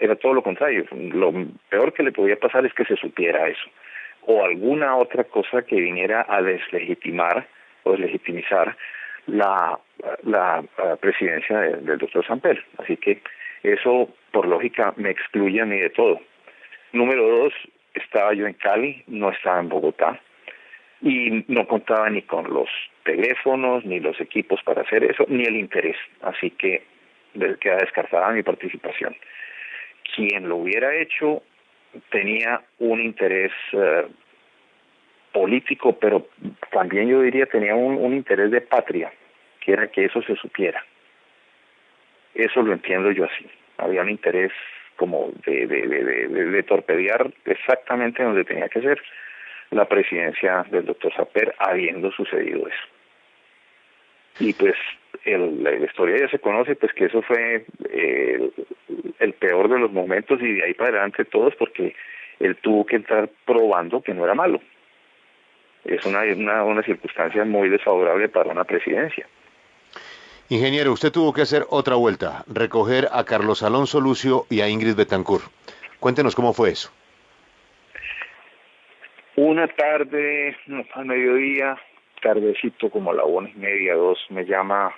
era todo lo contrario. Lo peor que le podía pasar es que se supiera eso, o alguna otra cosa que viniera a deslegitimar o deslegitimizar la presidencia del doctor Samper. Así que eso, por lógica, me excluye a mí de todo. Número dos, estaba yo en Cali, no estaba en Bogotá, y no contaba ni con los teléfonos, ni los equipos para hacer eso, ni el interés. Así que queda descartada mi participación. Quien lo hubiera hecho tenía un interés político, pero también yo diría tenía un interés de patria, que era que eso se supiera. Eso lo entiendo yo así. Había un interés como de torpedear exactamente donde tenía que ser la presidencia del doctor Samper, habiendo sucedido eso. Y pues la historia ya se conoce, pues que eso fue el peor de los momentos, y de ahí para adelante todos, porque él tuvo que entrar probando que no era malo. Es una circunstancia muy desfavorable para una presidencia. Ingeniero, usted tuvo que hacer otra vuelta, recoger a Carlos Alonso Lucio y a Ingrid Betancourt. Cuéntenos cómo fue eso. Una tarde, al mediodía, tardecito, como a la 1:30, 2, me llama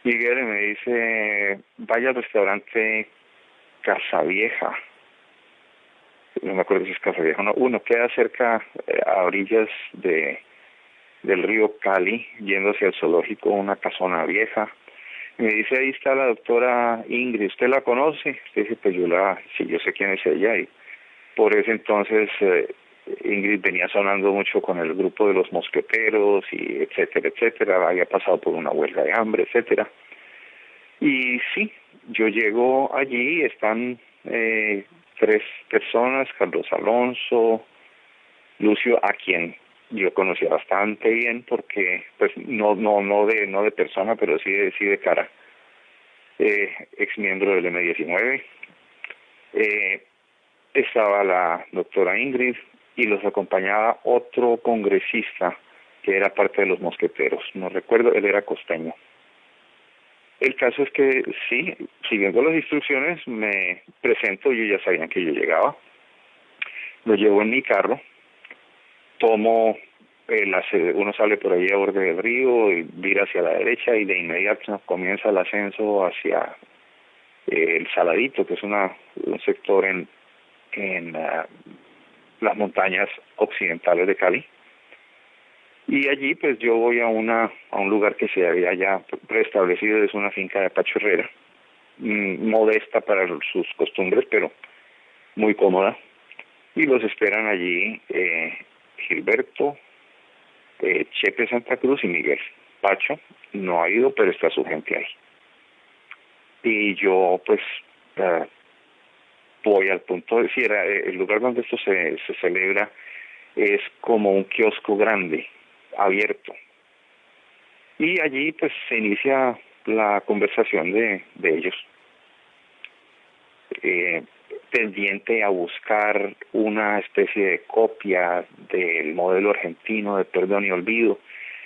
Miguel y me dice: vaya al restaurante Casa Vieja. No me acuerdo si es Casa Vieja o no. Uno queda cerca, a orillas del río Cali, yendo hacia el zoológico, una casona vieja. Y me dice: ahí está la doctora Ingrid, ¿usted la conoce? Usted dice: pues sí, yo sé quién es ella. Y por ese entonces Ingrid venía sonando mucho con el grupo de los mosqueteros, y etcétera, etcétera. Había pasado por una huelga de hambre, etcétera. Y sí, yo llego allí, están 3 personas: Carlos Alonso, Lucio, a quien yo conocía bastante bien, porque pues no de persona, pero sí de cara, ex miembro del M19. Estaba la doctora Ingrid y los acompañaba otro congresista que era parte de los mosqueteros, no recuerdo, él era costeño. El caso es que sí, siguiendo las instrucciones, me presento. Ellos ya sabían que yo llegaba, lo llevo en mi carro, tomo uno sale por allí a borde del río y vira hacia la derecha, y de inmediato comienza el ascenso hacia el Saladito, que es un sector en las montañas occidentales de Cali. Y allí pues yo voy a un lugar que se había ya preestablecido. Es una finca de Pacho Herrera, modesta para sus costumbres, pero muy cómoda. Y los esperan allí Gilberto, Chepe Santa Cruz y Miguel. Pacho no ha ido, pero está su gente ahí. y yo pues voy al punto de decir, el lugar donde esto se celebra es como un kiosco grande, abierto, y allí pues se inicia la conversación de ellos, tendiente a buscar una especie de copia del modelo argentino de perdón y olvido.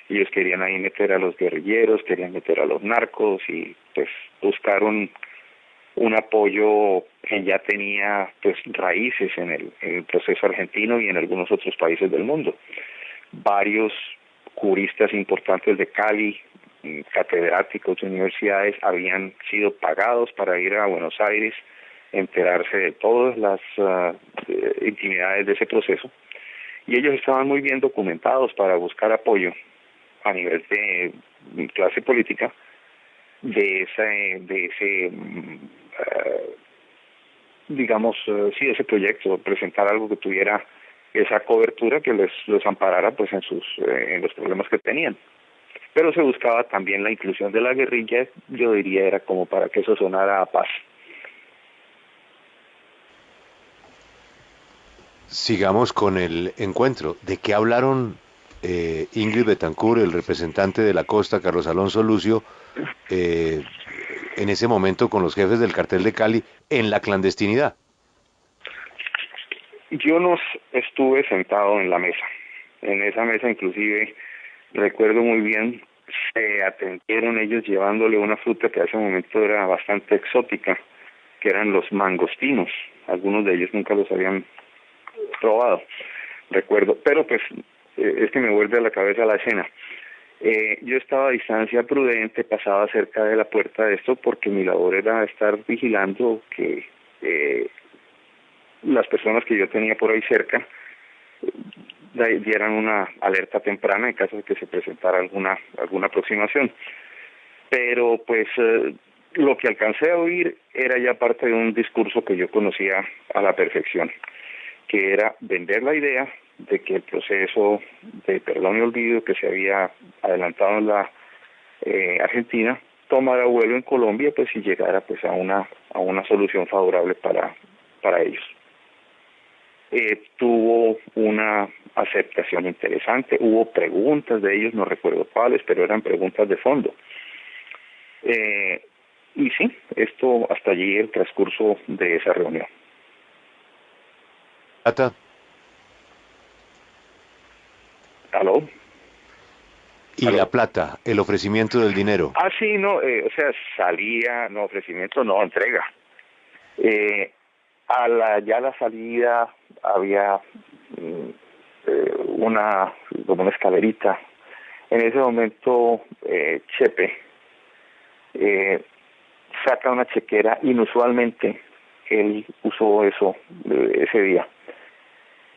Ellos querían ahí meter a los guerrilleros, querían meter a los narcos y pues buscar un apoyo que ya tenía pues raíces en el proceso argentino y en algunos otros países del mundo. Varios juristas importantes de Cali, catedráticos de universidades, habían sido pagados para ir a Buenos Aires, enterarse de todas las intimidades de ese proceso, y ellos estaban muy bien documentados para buscar apoyo a nivel de clase política de ese digamos, sí, ese proyecto, presentar algo que tuviera esa cobertura que les amparara pues en los problemas que tenían. Pero se buscaba también la inclusión de la guerrilla, yo diría era como para que eso sonara a paz. Sigamos con el encuentro. ¿De qué hablaron Ingrid Betancourt, el representante de la costa, Carlos Alonso Lucio, eh, en ese momento con los jefes del cartel de Cali en la clandestinidad? Yo no estuve sentado en la mesa. En esa mesa inclusive recuerdo muy bien, se atendieron ellos llevándole una fruta que a ese momento era bastante exótica, que eran los mangostinos. Algunos de ellos nunca los habían probado, recuerdo, pero pues es que me vuelve a la cabeza la escena. Yo estaba a distancia prudente, pasaba cerca de la puerta de esto porque mi labor era estar vigilando que las personas que yo tenía por ahí cerca dieran una alerta temprana en caso de que se presentara alguna aproximación. Pero pues lo que alcancé a oír era ya parte de un discurso que yo conocía a la perfección, que era vender la idea de que el proceso de perdón y olvido que se había adelantado en la Argentina tomara vuelo en Colombia pues y llegara pues a una solución favorable para ellos. Tuvo una aceptación interesante, hubo preguntas de ellos, no recuerdo cuáles, pero eran preguntas de fondo. Y sí, esto hasta allí el transcurso de esa reunión. Plata. ¿Aló? Y ¿Aló? la plata, el ofrecimiento del dinero. Ah, sí, no, o sea, salía, no, ofrecimiento, no, entrega. Ya la salida había como una escalerita. En ese momento, Chepe saca una chequera, inusualmente él usó eso ese día.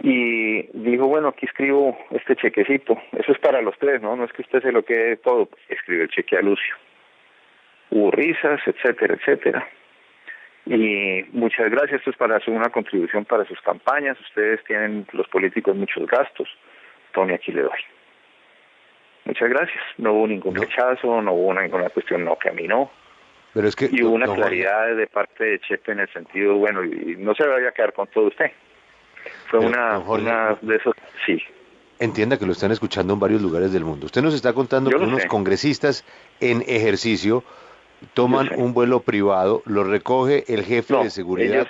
Y dijo, bueno, aquí escribo este chequecito, eso es para los tres, ¿no? No es que usted se lo quede todo, escribe el cheque a Lucio. Hubo risas, etcétera, etcétera. Y muchas gracias, esto es para hacer una contribución para sus campañas, ustedes tienen, los políticos, muchos gastos, Tony, aquí le doy. Muchas gracias, no hubo ningún rechazo, no hubo ninguna cuestión, no caminó. Pero es que, y hubo una claridad de parte de Chepe en el sentido, bueno, y no se vaya a quedar con todo usted. Fue una de esos, sí. Entienda que lo están escuchando en varios lugares del mundo. Usted nos está contando que unos congresistas en ejercicio toman un vuelo privado, lo recoge el jefe de seguridad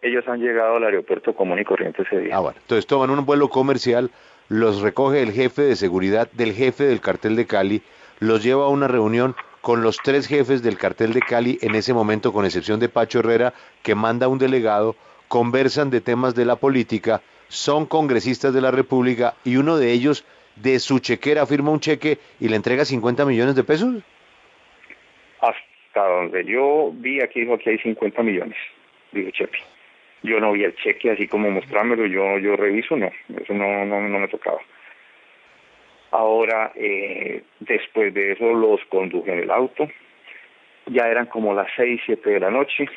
ellos han llegado al aeropuerto común y corriente ese día. Ah, bueno. Entonces toman un vuelo comercial, los recoge el jefe de seguridad del jefe del cartel de Cali, los lleva a una reunión con los tres jefes del cartel de Cali en ese momento, con excepción de Pacho Herrera, que manda un delegado, conversan de temas de la política, son congresistas de la República y uno de ellos de su chequera firma un cheque y le entrega 50 millones de pesos. Hasta donde yo vi, aquí hay 50 millones, dijo Chepe. Yo no vi el cheque así como mostrármelo, yo reviso, no, eso no me tocaba. Ahora, después de eso los conduje en el auto, ya eran como las 6, 7 de la noche,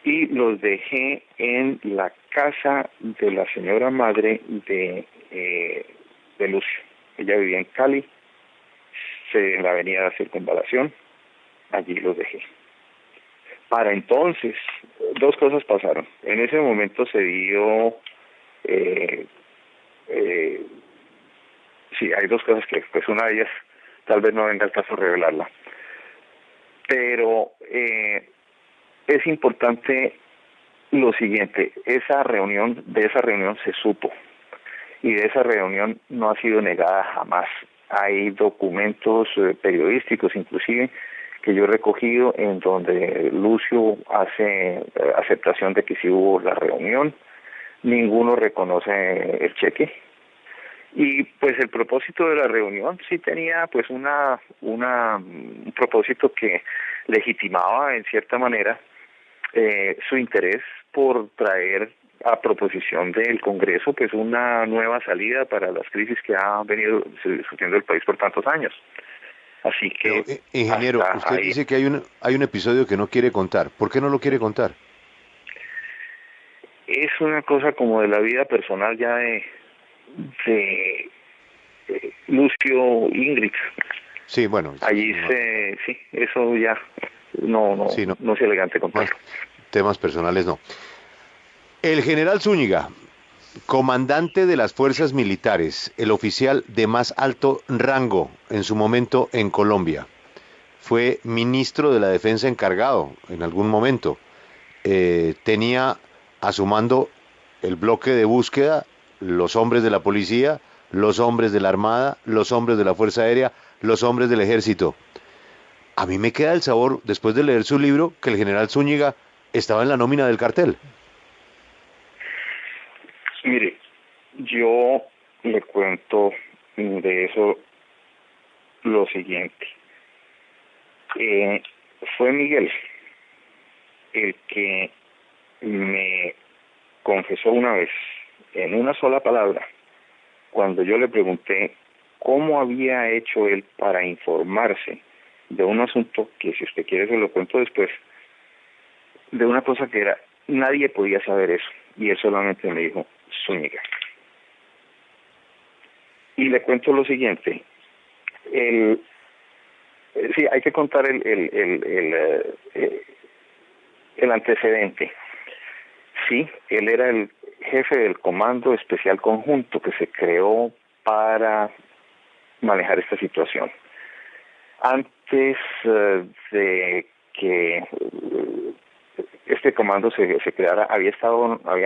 y los dejé en la casa de la señora madre de Lucio. Ella vivía en Cali, en la avenida Circunvalación, allí los dejé. Para entonces, dos cosas pasaron. En ese momento se dio, sí, hay dos cosas que, pues una de ellas, tal vez no venga al caso revelarla, pero es importante lo siguiente: de esa reunión se supo, y de esa reunión no ha sido negada jamás. Hay documentos periodísticos, inclusive, que yo he recogido en donde Lucio hace aceptación de que sí hubo la reunión. Ninguno reconoce el cheque. Y pues el propósito de la reunión sí tenía pues un propósito que legitimaba en cierta manera su interés por traer a proposición del Congreso pues una nueva salida para las crisis que ha venido sufriendo el país por tantos años. Así que, pero, ingeniero, usted ahí dice que hay un episodio que no quiere contar. ¿Por qué no lo quiere contar? es una cosa como de la vida personal ya de Lucio Ingrid. Sí, bueno. Allí No, sí, eso ya sí, no, no es elegante más contarlo. temas personales no. El general Zúñiga, comandante de las fuerzas militares, el oficial de más alto rango en su momento en Colombia, fue ministro de la Defensa encargado en algún momento. Tenía a su mando el bloque de búsqueda, los hombres de la policía, los hombres de la Armada, los hombres de la Fuerza Aérea, los hombres del Ejército. A mí me queda el sabor, después de leer su libro, que el general Zúñiga estaba en la nómina del cartel. Mire, yo le cuento de eso lo siguiente. Fue Miguel el que me confesó una vez, en una sola palabra, cuando yo le pregunté cómo había hecho él para informarse de un asunto que, si usted quiere, se lo cuento después, de una cosa que era, nadie podía saber eso, y él solamente me dijo, Zúñiga. Y le cuento lo siguiente: sí, hay que contar el antecedente. Sí, él era el jefe del Comando Especial Conjunto que se creó para manejar esta situación. Antes de que este comando se creara, habían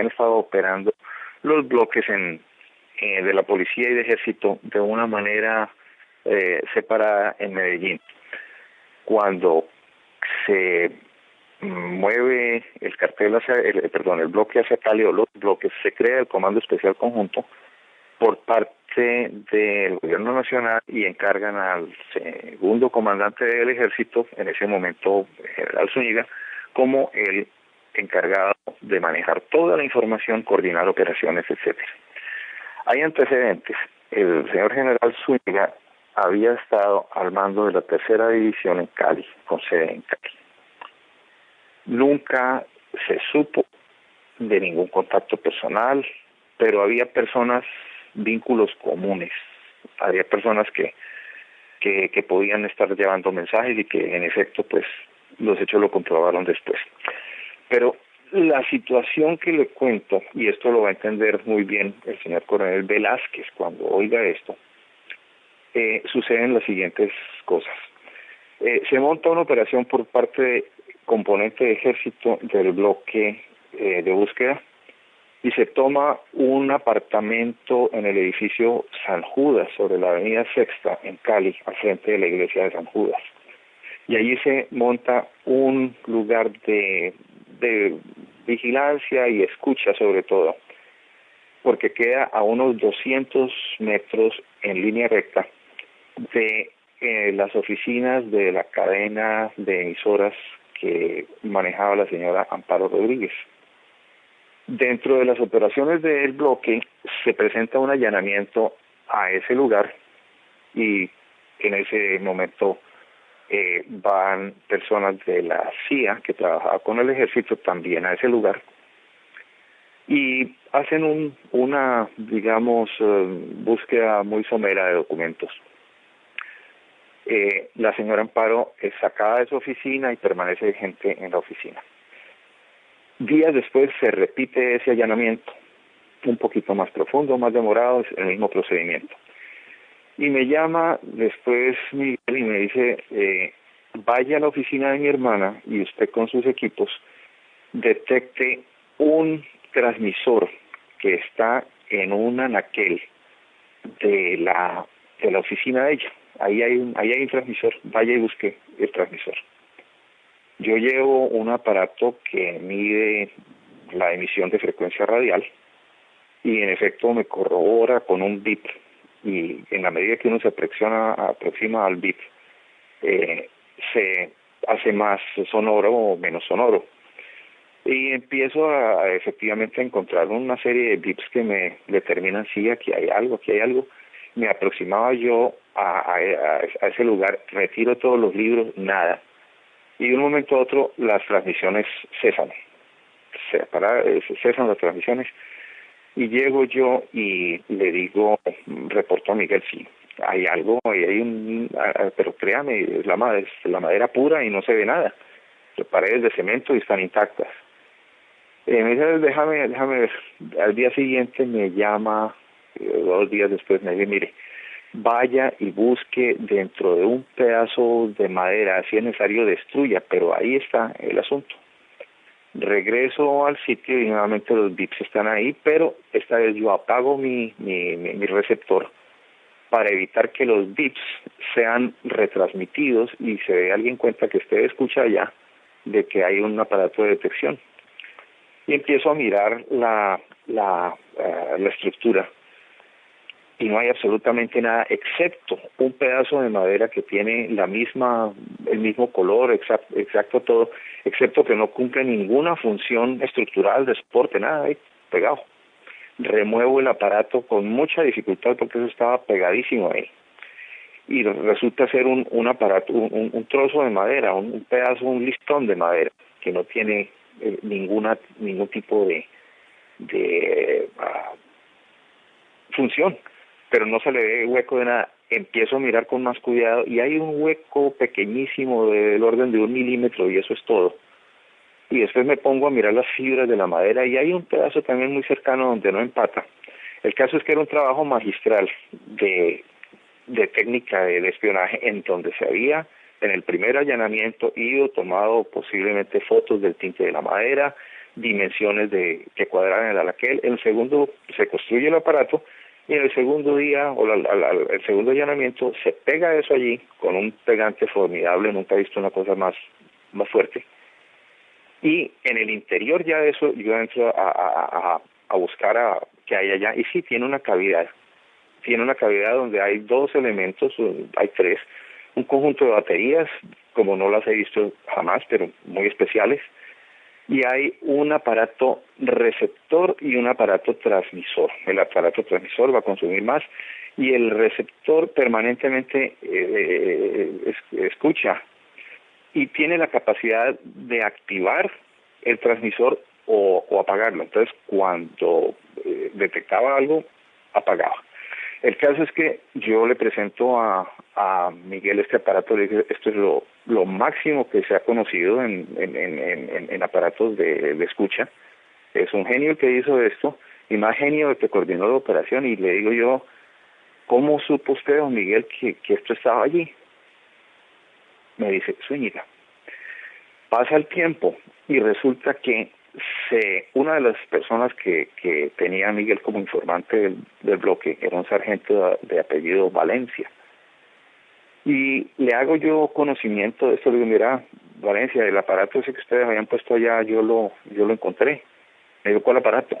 estado operando los bloques de la policía y de ejército de una manera separada en Medellín. Cuando se mueve el cartel el bloque hacia Cali, o los bloques, se crea el Comando Especial Conjunto por parte del Gobierno Nacional y encargan al segundo comandante del Ejército, en ese momento general Zúñiga, como el encargado de manejar toda la información, coordinar operaciones, etcétera. Hay antecedentes. El señor general Zúñiga había estado al mando de la tercera división en Cali, con sede en Cali. Nunca se supo de ningún contacto personal, pero había vínculos comunes. Había personas que podían estar llevando mensajes y que en efecto pues los hechos lo comprobaron después. Pero la situación que le cuento, y esto lo va a entender muy bien el señor coronel Velázquez cuando oiga esto, suceden las siguientes cosas. Se monta una operación por parte de componente de ejército del bloque de búsqueda y se toma un apartamento en el edificio San Judas, sobre la avenida Sexta, en Cali, al frente de la iglesia de San Judas. Y allí se monta un lugar de vigilancia y escucha, sobre todo, porque queda a unos 200 metros en línea recta de las oficinas de la cadena de emisoras que manejaba la señora Amparo Rodríguez. Dentro de las operaciones del bloque se presenta un allanamiento a ese lugar y en ese momento van personas de la CIA que trabajaba con el ejército también a ese lugar y hacen una, digamos, búsqueda muy somera de documentos. la señora Amparo es sacada de su oficina y permanece vigente en la oficina. Días después se repite ese allanamiento, un poquito más profundo, más demorado, es el mismo procedimiento. Y me llama después Miguel y me dice, vaya a la oficina de mi hermana y usted con sus equipos detecte un transmisor que está en un anaquel de la oficina de ella. Ahí hay un transmisor, vaya y busque el transmisor. Yo llevo un aparato que mide la emisión de frecuencia radial y en efecto me corrobora con un bip, y en la medida que uno se aproxima al bip, se hace más sonoro o menos sonoro. Y empiezo efectivamente a encontrar una serie de bips que me determinan si aquí hay algo. Me aproximaba yo a ese lugar, retiro todos los libros, nada. Y de un momento a otro las transmisiones cesan. Cesan las transmisiones. Y llego yo y le digo, reporto a Miguel, sí, hay algo, pero créame, es la madera pura y no se ve nada. Las paredes de cemento y están intactas. Me dice, déjame ver. Al día siguiente me llama, 2 días después me dice, mire, vaya y busque dentro de un pedazo de madera, si es necesario destruya, pero ahí está el asunto. Regreso al sitio y nuevamente los bips están ahí, pero esta vez yo apago mi receptor para evitar que los bips sean retransmitidos y se dé alguien cuenta que usted escucha allá de que hay un aparato de detección. Y empiezo a mirar la estructura y no hay absolutamente nada excepto un pedazo de madera que tiene el mismo color, exacto todo, excepto que no cumple ninguna función estructural de soporte, nada ahí pegado. Remuevo el aparato con mucha dificultad porque eso estaba pegadísimo ahí. Y resulta ser un aparato, un trozo de madera, un pedazo, un listón de madera que no tiene ningún tipo de función, pero no se le ve hueco de nada. Empiezo a mirar con más cuidado y hay un hueco pequeñísimo del orden de 1 milímetro y eso es todo. Y después me pongo a mirar las fibras de la madera y hay un pedazo también muy cercano donde no empata. El caso es que era un trabajo magistral de técnica de espionaje en donde se había en el primer allanamiento tomado posiblemente fotos del tinte de la madera, dimensiones que cuadraran el anaquel. En el segundo se construye el aparato y en el segundo día o el segundo allanamiento se pega eso allí con un pegante formidable, nunca he visto una cosa más fuerte. Y en el interior ya de eso yo entro a buscar qué hay allá y sí tiene una cavidad. Tiene una cavidad donde hay 2 elementos, hay 3, un conjunto de baterías, como no las he visto jamás, pero muy especiales, y hay un aparato receptor y un aparato transmisor. El aparato transmisor va a consumir más y el receptor permanentemente escucha y tiene la capacidad de activar el transmisor o apagarlo. Entonces, cuando detectaba algo, apagaba. El caso es que yo le presento a Miguel este aparato, le dije, esto es lo máximo que se ha conocido en aparatos de escucha. Es un genio el que hizo esto, y más genio el que coordinó la operación, y le digo yo, ¿cómo supo usted, don Miguel, que esto estaba allí? Me dice, Zúñiga. Pasa el tiempo, y resulta que una de las personas que tenía a Miguel como informante del bloque era un sargento de apellido Valencia. Y le hago yo conocimiento de esto, le digo, mira, Valencia, el aparato ese que ustedes habían puesto allá, yo lo encontré. Le digo, ¿cuál aparato?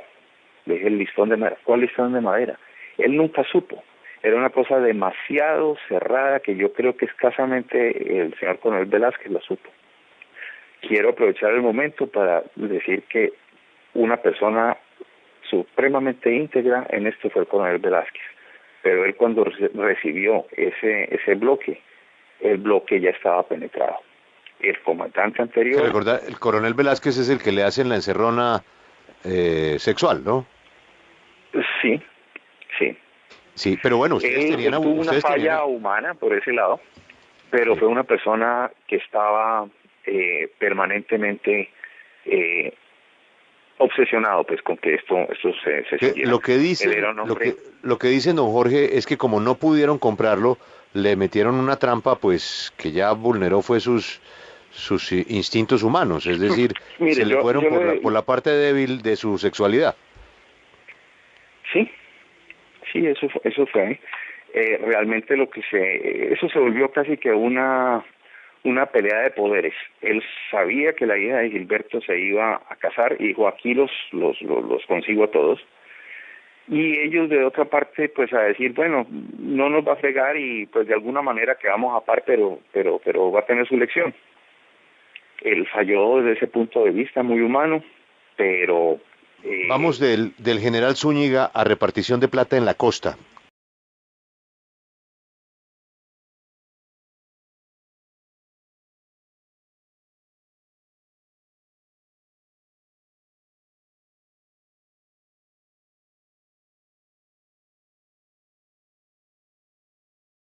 Le dije, el listón de madera. ¿Cuál listón de madera? Él nunca supo. Era una cosa demasiado cerrada que yo creo que escasamente el señor Coronel Velázquez lo supo. Quiero aprovechar el momento para decir que una persona supremamente íntegra en esto fue el Coronel Velázquez. Pero él cuando recibió ese bloque, el bloque ya estaba penetrado. El comandante anterior... Recuerda, el Coronel Velázquez es el que le hacen la encerrona sexual, ¿no? Sí, sí. Sí, pero bueno, ustedes tuvo una falla tenían... humana por ese lado. pero fue una persona que estaba permanentemente obsesionado pues con que esto se siguiera. Lo que dice, lo que dice don Jorge es que como no pudieron comprarlo, le metieron una trampa pues que ya vulneró fue sus instintos humanos, es decir, Mire, se le fueron por la parte débil de su sexualidad. Sí, eso fue. Realmente eso se volvió casi que una pelea de poderes. Él sabía que la hija de Gilberto se iba a casar y dijo, aquí los consigo a todos. Y ellos de otra parte pues a decir, bueno, no nos va a fregar y pues de alguna manera quedamos a par, pero va a tener su lección. Él falló desde ese punto de vista, muy humano, pero... Vamos del general Zúñiga a repartición de plata en la costa.